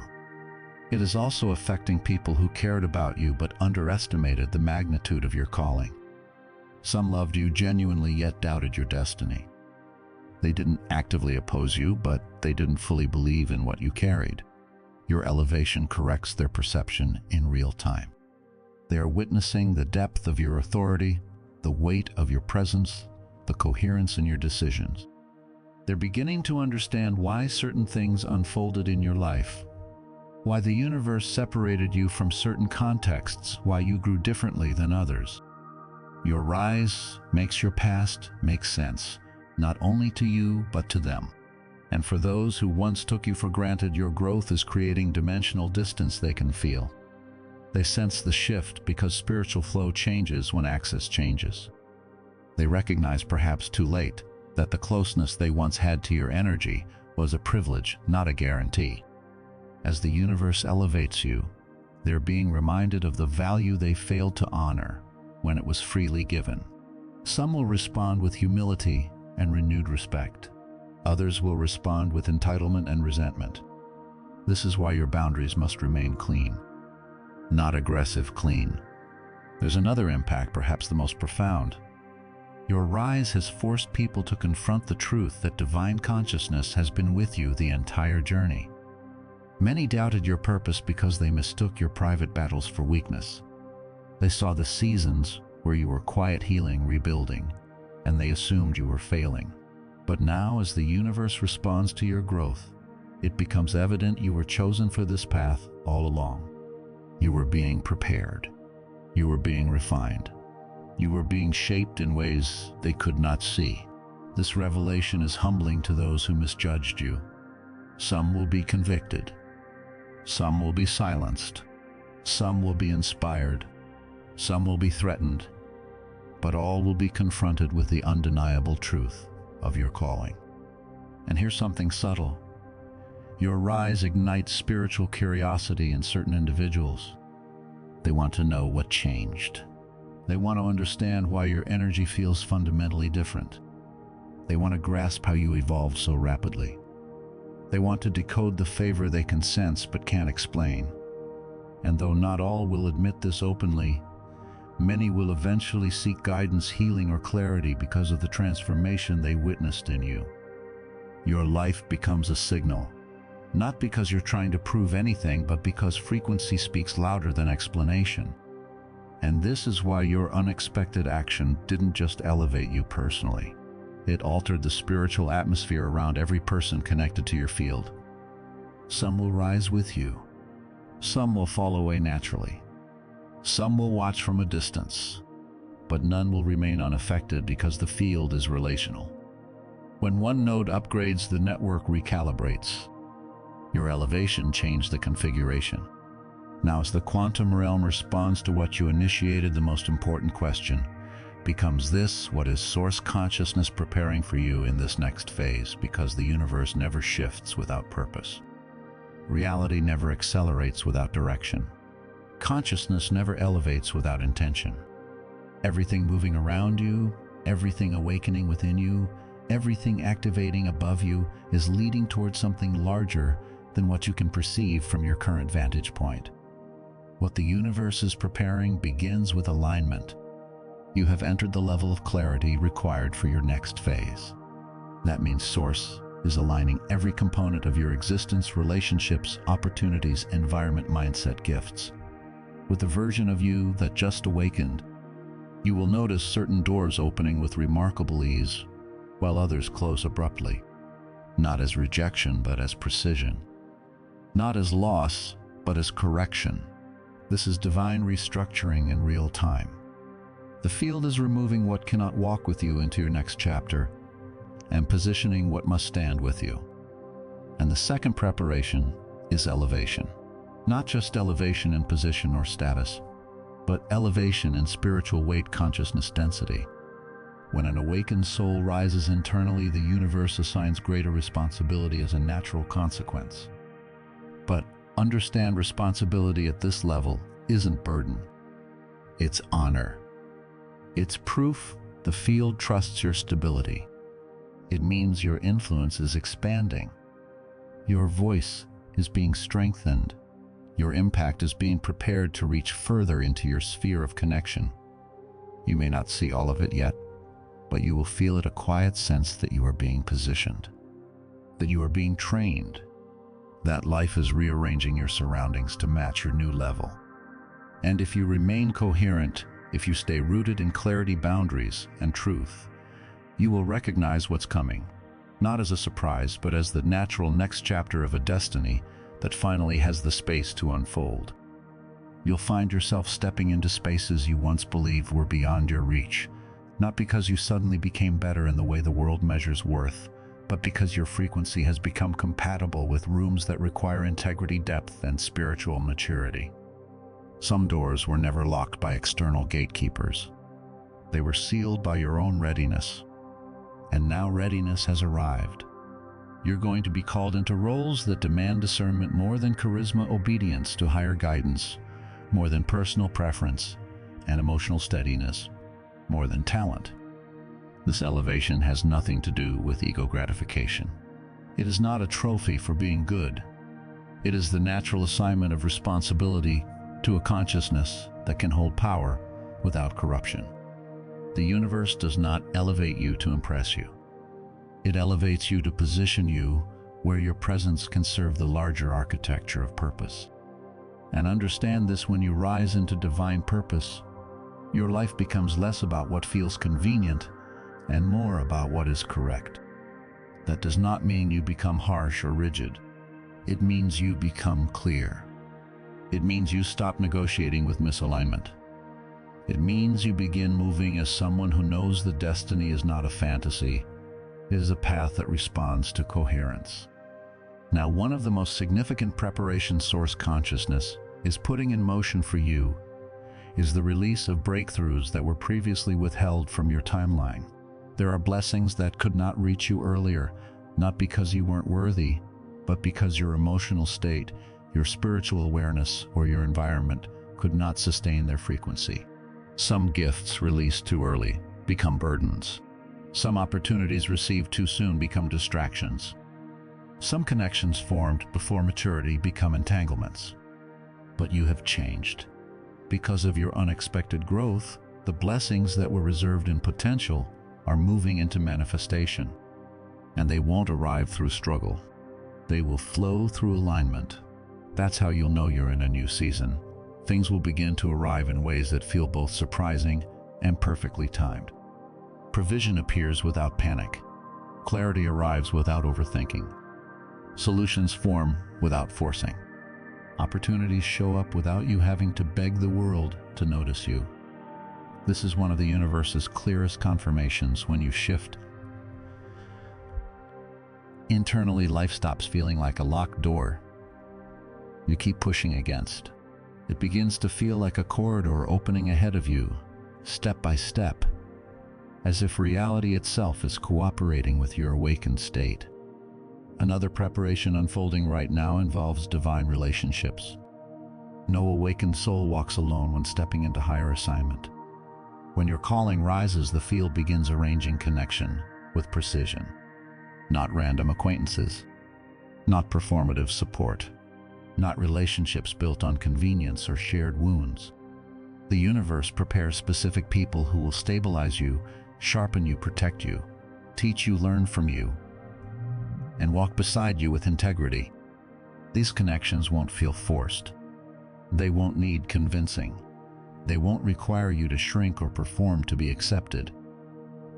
It is also affecting people who cared about you but underestimated the magnitude of your calling. Some loved you genuinely yet doubted your destiny. They didn't actively oppose you, but they didn't fully believe in what you carried. Your elevation corrects their perception in real time. They are witnessing the depth of your authority, the weight of your presence, the coherence in your decisions. They're beginning to understand why certain things unfolded in your life, why the universe separated you from certain contexts, why you grew differently than others. Your rise makes your past make sense, not only to you, but to them. And for those who once took you for granted, your growth is creating dimensional distance they can feel. They sense the shift because spiritual flow changes when access changes. They recognize, perhaps too late, that the closeness they once had to your energy was a privilege, not a guarantee. As the universe elevates you, they're being reminded of the value they failed to honor when it was freely given. Some will respond with humility and renewed respect. Others will respond with entitlement and resentment. This is why your boundaries must remain clean, not aggressive, clean. There's another impact, perhaps the most profound. Your rise has forced people to confront the truth that divine consciousness has been with you the entire journey. Many doubted your purpose because they mistook your private battles for weakness. They saw the seasons where you were quiet, healing, rebuilding, and they assumed you were failing. But now, as the universe responds to your growth, it becomes evident you were chosen for this path all along. You were being prepared. You were being refined. You were being shaped in ways they could not see. This revelation is humbling to those who misjudged you. Some will be convicted. Some will be silenced. Some will be inspired. Some will be threatened. But all will be confronted with the undeniable truth of your calling. And here's something subtle. Your rise ignites spiritual curiosity in certain individuals. They want to know what changed. They want to understand why your energy feels fundamentally different. They want to grasp how you evolved so rapidly. They want to decode the favor they can sense but can't explain. And though not all will admit this openly, many will eventually seek guidance, healing, or clarity because of the transformation they witnessed in you. Your life becomes a signal, not because you're trying to prove anything, but because frequency speaks louder than explanation. And this is why your unexpected action didn't just elevate you personally. It altered the spiritual atmosphere around every person connected to your field. Some will rise with you. Some will fall away naturally. Some will watch from a distance, but none will remain unaffected because the field is relational. When one node upgrades, the network recalibrates. Your elevation changed the configuration. Now, as the quantum realm responds to what you initiated, the most important question becomes this: what is source consciousness preparing for you in this next phase? Because the universe never shifts without purpose. Reality never accelerates without direction. Consciousness never elevates without intention. Everything moving around you, everything awakening within you, everything activating above you is leading towards something larger than what you can perceive from your current vantage point. What the universe is preparing begins with alignment. You have entered the level of clarity required for your next phase. That means Source is aligning every component of your existence: relationships, opportunities, environment, mindset, gifts. With the version of you that just awakened, you will notice certain doors opening with remarkable ease, while others close abruptly. Not as rejection, but as precision. Not as loss, but as correction. This is divine restructuring in real time. The field is removing what cannot walk with you into your next chapter and positioning what must stand with you. And the second preparation is elevation. Not just elevation in position or status, but elevation in spiritual weight, consciousness density. When an awakened soul rises internally, the universe assigns greater responsibility as a natural consequence. But understand, responsibility at this level isn't burden. It's honor. It's proof the field trusts your stability. It means your influence is expanding. Your voice is being strengthened. Your impact is being prepared to reach further into your sphere of connection. You may not see all of it yet, but you will feel it, a quiet sense that you are being positioned, that you are being trained, that life is rearranging your surroundings to match your new level. And if you remain coherent, if you stay rooted in clarity, boundaries, and truth, you will recognize what's coming, not as a surprise, but as the natural next chapter of a destiny that finally has the space to unfold. You'll find yourself stepping into spaces you once believed were beyond your reach, not because you suddenly became better in the way the world measures worth, but because your frequency has become compatible with rooms that require integrity, depth, and spiritual maturity. Some doors were never locked by external gatekeepers. They were sealed by your own readiness. And now readiness has arrived. You're going to be called into roles that demand discernment more than charisma, obedience to higher guidance, more than personal preference, and emotional steadiness, more than talent. This elevation has nothing to do with ego gratification. It is not a trophy for being good. It is the natural assignment of responsibility to a consciousness that can hold power without corruption. The universe does not elevate you to impress you. It elevates you to position you where your presence can serve the larger architecture of purpose. And understand this: when you rise into divine purpose, your life becomes less about what feels convenient and more about what is correct. That does not mean you become harsh or rigid. It means you become clear. It means you stop negotiating with misalignment. It means you begin moving as someone who knows that destiny is not a fantasy. It is a path that responds to coherence. Now, one of the most significant preparation Source consciousness is putting in motion for you is the release of breakthroughs that were previously withheld from your timeline. There are blessings that could not reach you earlier, not because you weren't worthy, but because your emotional state, your spiritual awareness, or your environment could not sustain their frequency. Some gifts released too early become burdens. Some opportunities received too soon become distractions. Some connections formed before maturity become entanglements. But you have changed. Because of your unexpected growth, the blessings that were reserved in potential are moving into manifestation. And they won't arrive through struggle. They will flow through alignment. That's how you'll know you're in a new season. Things will begin to arrive in ways that feel both surprising and perfectly timed. Provision appears without panic. Clarity arrives without overthinking. Solutions form without forcing. Opportunities show up without you having to beg the world to notice you. This is one of the universe's clearest confirmations. When you shift internally, life stops feeling like a locked door you keep pushing against. It begins to feel like a corridor opening ahead of you, step by step, as if reality itself is cooperating with your awakened state. Another preparation unfolding right now involves divine relationships. No awakened soul walks alone when stepping into higher assignment. When your calling rises, the field begins arranging connection with precision. Not random acquaintances, not performative support, not relationships built on convenience or shared wounds. The universe prepares specific people who will stabilize you, sharpen you, protect you, teach you, learn from you, and walk beside you with integrity. These connections won't feel forced. They won't need convincing. They won't require you to shrink or perform to be accepted.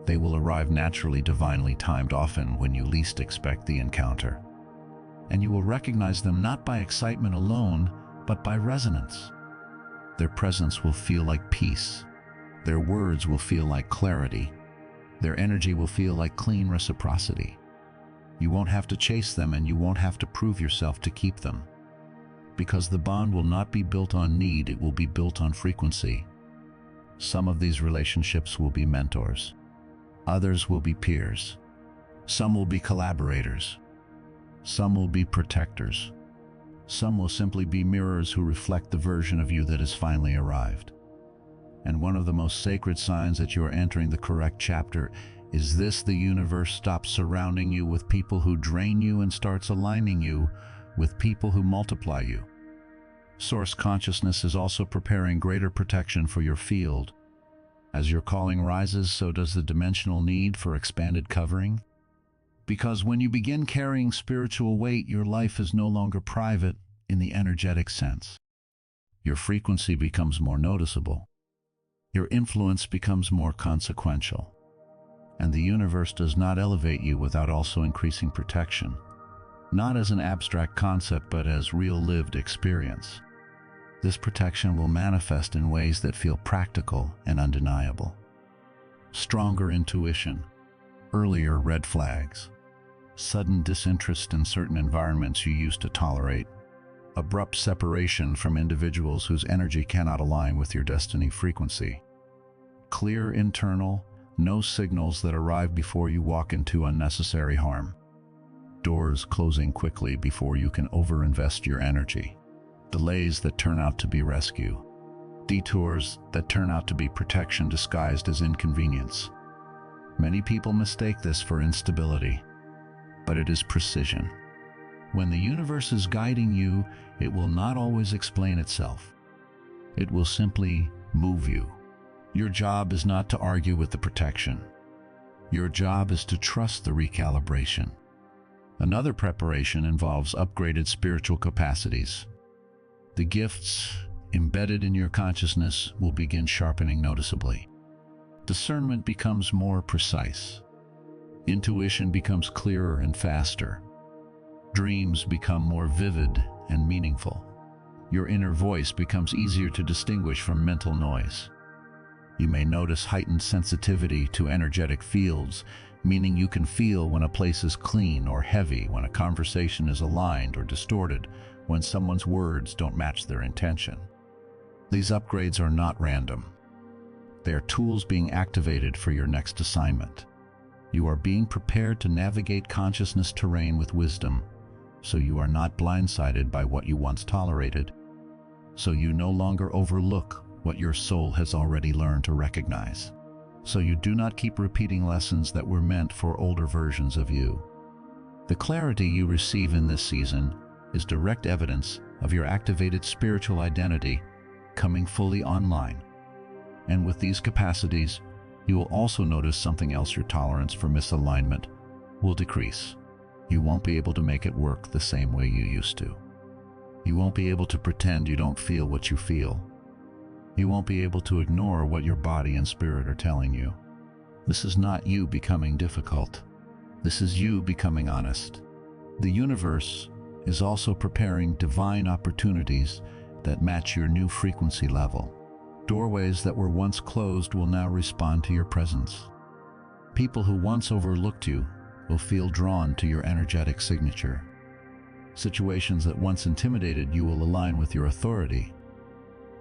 They will arrive naturally, divinely timed, often when you least expect the encounter. And you will recognize them not by excitement alone, but by resonance. Their presence will feel like peace. Their words will feel like clarity. Their energy will feel like clean reciprocity. You won't have to chase them, and you won't have to prove yourself to keep them. Because the bond will not be built on need, it will be built on frequency. Some of these relationships will be mentors. Others will be peers. Some will be collaborators. Some will be protectors. Some will simply be mirrors who reflect the version of you that has finally arrived. And one of the most sacred signs that you are entering the correct chapter is this: the universe stops surrounding you with people who drain you and starts aligning you with people who multiply you. Source consciousness is also preparing greater protection for your field. As your calling rises, so does the dimensional need for expanded covering. Because when you begin carrying spiritual weight, your life is no longer private in the energetic sense. Your frequency becomes more noticeable. Your influence becomes more consequential. And the universe does not elevate you without also increasing protection, not as an abstract concept, but as real lived experience. This protection will manifest in ways that feel practical and undeniable. Stronger intuition, earlier red flags, sudden disinterest in certain environments you used to tolerate, abrupt separation from individuals whose energy cannot align with your destiny frequency. Clear internal, no signals that arrive before you walk into unnecessary harm. Doors closing quickly before you can overinvest your energy. Delays that turn out to be rescue. Detours that turn out to be protection disguised as inconvenience. Many people mistake this for instability, but it is precision. When the universe is guiding you, it will not always explain itself. It will simply move you. Your job is not to argue with the protection. Your job is to trust the recalibration. Another preparation involves upgraded spiritual capacities. The gifts embedded in your consciousness will begin sharpening noticeably. Discernment becomes more precise. Intuition becomes clearer and faster. Dreams become more vivid and meaningful. Your inner voice becomes easier to distinguish from mental noise. You may notice heightened sensitivity to energetic fields, meaning you can feel when a place is clean or heavy, when a conversation is aligned or distorted, when someone's words don't match their intention. These upgrades are not random. They are tools being activated for your next assignment. You are being prepared to navigate consciousness terrain with wisdom, so you are not blindsided by what you once tolerated, so you no longer overlook what your soul has already learned to recognize. so you do not keep repeating lessons that were meant for older versions of you. The clarity you receive in this season is direct evidence of your activated spiritual identity coming fully online. And with these capacities, you will also notice something else: your tolerance for misalignment will decrease. You won't be able to make it work the same way you used to. You won't be able to pretend you don't feel what you feel. You won't be able to ignore what your body and spirit are telling you. This is not you becoming difficult. This is you becoming honest. The universe is also preparing divine opportunities that match your new frequency level. Doorways that were once closed will now respond to your presence. People who once overlooked you will feel drawn to your energetic signature. Situations that once intimidated you will align with your authority,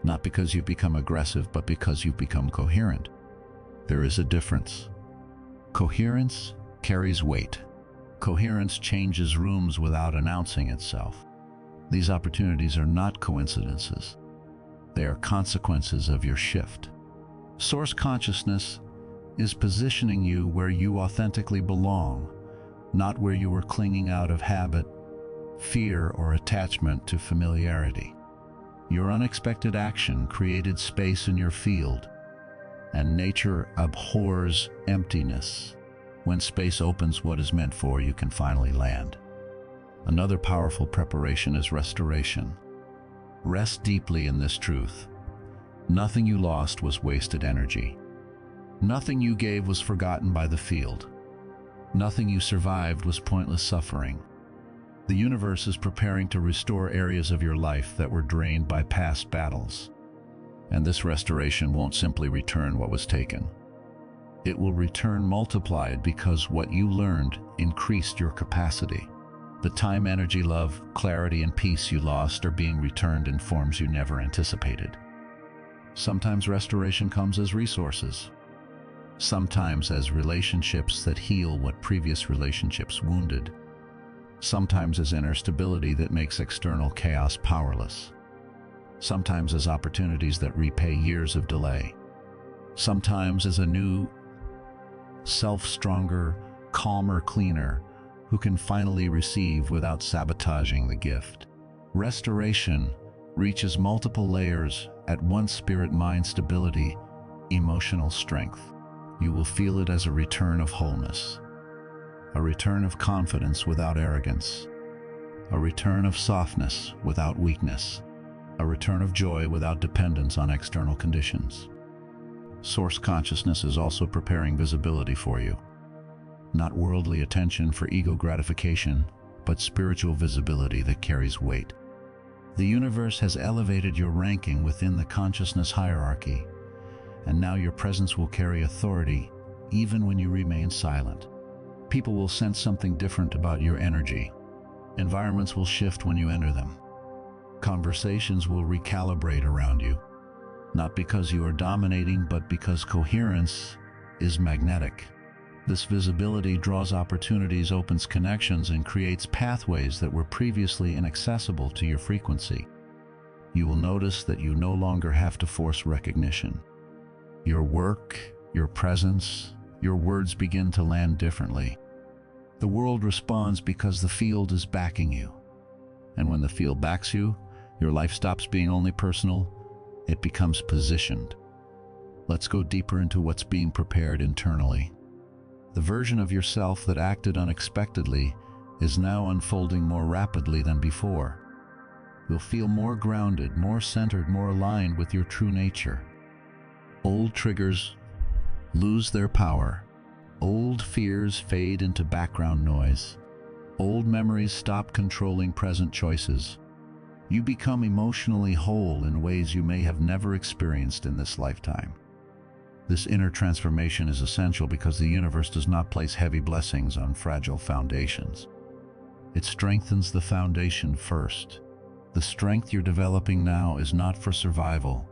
not because you've become aggressive, but because you've become coherent. There is a difference. Coherence carries weight. Coherence changes rooms without announcing itself. These opportunities are not coincidences. They are consequences of your shift. Source consciousness is positioning you where you authentically belong, not where you were clinging out of habit, fear, or attachment to familiarity. Your unexpected action created space in your field, and nature abhors emptiness. When space opens what is meant for, you can finally land. Another powerful preparation is restoration. Rest deeply in this truth. Nothing you lost was wasted energy. Nothing you gave was forgotten by the field. Nothing you survived was pointless suffering. The universe is preparing to restore areas of your life that were drained by past battles. And this restoration won't simply return what was taken. It will return multiplied, because what you learned increased your capacity. The time, energy, love, clarity, and peace you lost are being returned in forms you never anticipated. Sometimes restoration comes as resources. Sometimes as relationships that heal what previous relationships wounded. Sometimes as inner stability that makes external chaos powerless. Sometimes as opportunities that repay years of delay. Sometimes as a new self, stronger, calmer, cleaner, who can finally receive without sabotaging the gift. Restoration reaches multiple layers at once: spirit, mind, stability, emotional strength. You will feel it as a return of wholeness, a return of confidence without arrogance, a return of softness without weakness, a return of joy without dependence on external conditions. Source consciousness is also preparing visibility for you. Not worldly attention for ego gratification, but spiritual visibility that carries weight. The universe has elevated your ranking within the consciousness hierarchy, and now your presence will carry authority even when you remain silent. People will sense something different about your energy. Environments will shift when you enter them. Conversations will recalibrate around you, not because you are dominating, but because coherence is magnetic. This visibility draws opportunities, opens connections, and creates pathways that were previously inaccessible to your frequency. You will notice that you no longer have to force recognition. Your work, your presence, your words begin to land differently. The world responds because the field is backing you. And when the field backs you, your life stops being only personal, it becomes positioned. Let's go deeper into what's being prepared internally. The version of yourself that acted unexpectedly is now unfolding more rapidly than before. You'll feel more grounded, more centered, more aligned with your true nature. Old triggers lose their power. Old fears fade into background noise. Old memories stop controlling present choices. You become emotionally whole in ways you may have never experienced in this lifetime. This inner transformation is essential because the universe does not place heavy blessings on fragile foundations. It strengthens the foundation first. The strength you're developing now is not for survival,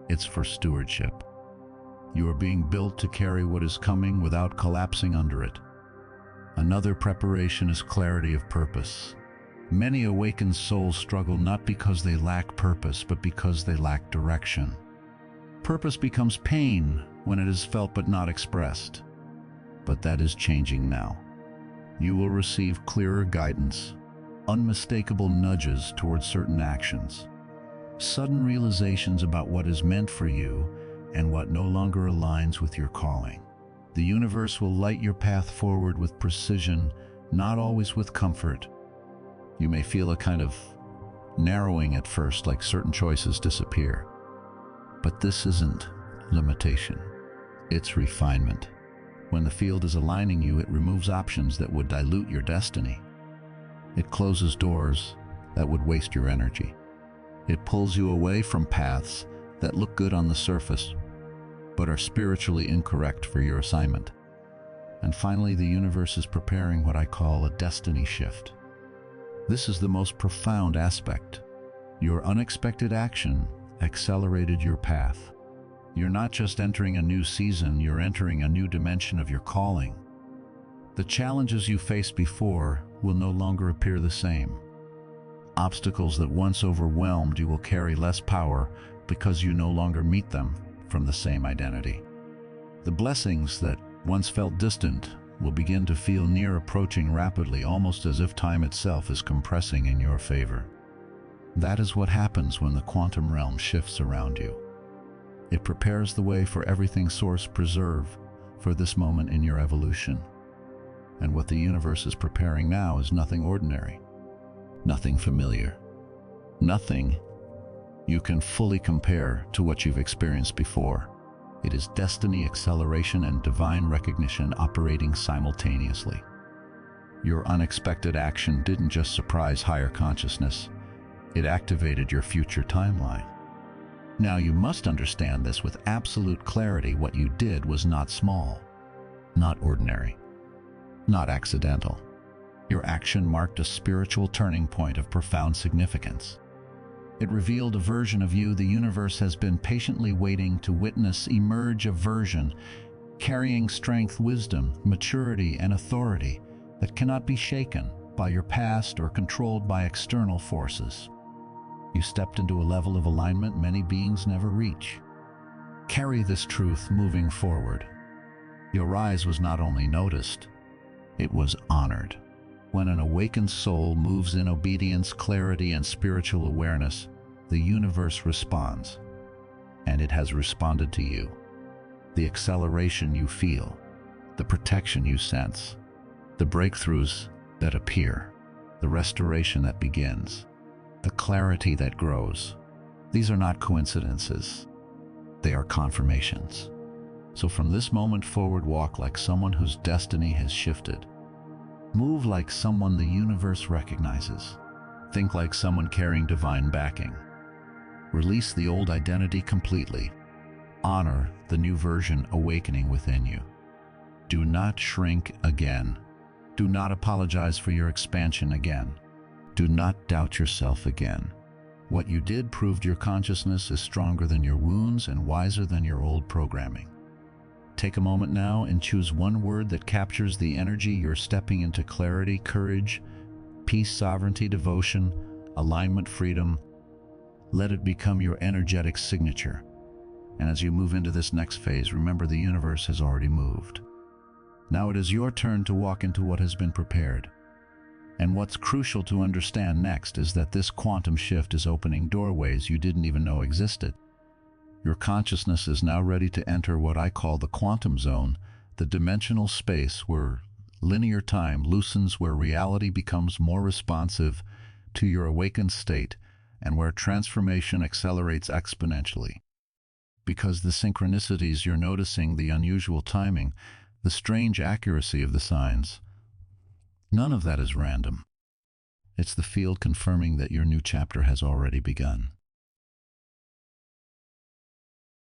it's for stewardship. You are being built to carry what is coming without collapsing under it. Another preparation is clarity of purpose. Many awakened souls struggle not because they lack purpose, but because they lack direction. Purpose becomes pain when it is felt but not expressed. But that is changing now. You will receive clearer guidance, unmistakable nudges towards certain actions, sudden realizations about what is meant for you and what no longer aligns with your calling. The universe will light your path forward with precision, not always with comfort. You may feel a kind of narrowing at first, like certain choices disappear. But this isn't limitation. It's refinement. When the field is aligning you, it removes options that would dilute your destiny. It closes doors that would waste your energy. It pulls you away from paths that look good on the surface, but are spiritually incorrect for your assignment. And finally, the universe is preparing what I call a destiny shift. This is the most profound aspect. Your unexpected action accelerated your path. You're not just entering a new season, you're entering a new dimension of your calling. The challenges you faced before will no longer appear the same. Obstacles that once overwhelmed you will carry less power because you no longer meet them from the same identity. The blessings that once felt distant will begin to feel near, approaching rapidly, almost as if time itself is compressing in your favor. That is what happens when the quantum realm shifts around you. It prepares the way for everything Source preserved for this moment in your evolution. And what the universe is preparing now is nothing ordinary, nothing familiar, nothing you can fully compare to what you've experienced before. It is destiny, acceleration, and divine recognition operating simultaneously. Your unexpected action didn't just surprise higher consciousness, it activated your future timeline. Now you must understand this with absolute clarity. What you did was not small, not ordinary, not accidental. Your action marked a spiritual turning point of profound significance. It revealed a version of you the universe has been patiently waiting to witness emerge, a version carrying strength, wisdom, maturity, and authority that cannot be shaken by your past or controlled by external forces. You stepped into a level of alignment many beings never reach. Carry this truth moving forward. Your rise was not only noticed, it was honored. When an awakened soul moves in obedience, clarity, and spiritual awareness, the universe responds, and it has responded to you. The acceleration you feel, the protection you sense, the breakthroughs that appear, the restoration that begins, the clarity that grows. These are not coincidences. They are confirmations. So from this moment forward, walk like someone whose destiny has shifted. Move like someone the universe recognizes. Think like someone carrying divine backing. Release the old identity completely. Honor the new version awakening within you. Do not shrink again. Do not apologize for your expansion again. Do not doubt yourself again. What you did proved your consciousness is stronger than your wounds and wiser than your old programming. Take a moment now and choose one word that captures the energy you're stepping into: clarity, courage, peace, sovereignty, devotion, alignment, freedom. Let it become your energetic signature. And as you move into this next phase, remember the universe has already moved. Now it is your turn to walk into what has been prepared. And what's crucial to understand next is that this quantum shift is opening doorways you didn't even know existed. Your consciousness is now ready to enter what I call the quantum zone, the dimensional space where linear time loosens, where reality becomes more responsive to your awakened state, and where transformation accelerates exponentially. Because the synchronicities you're noticing, the unusual timing, the strange accuracy of the signs, none of that is random. It's the field confirming that your new chapter has already begun.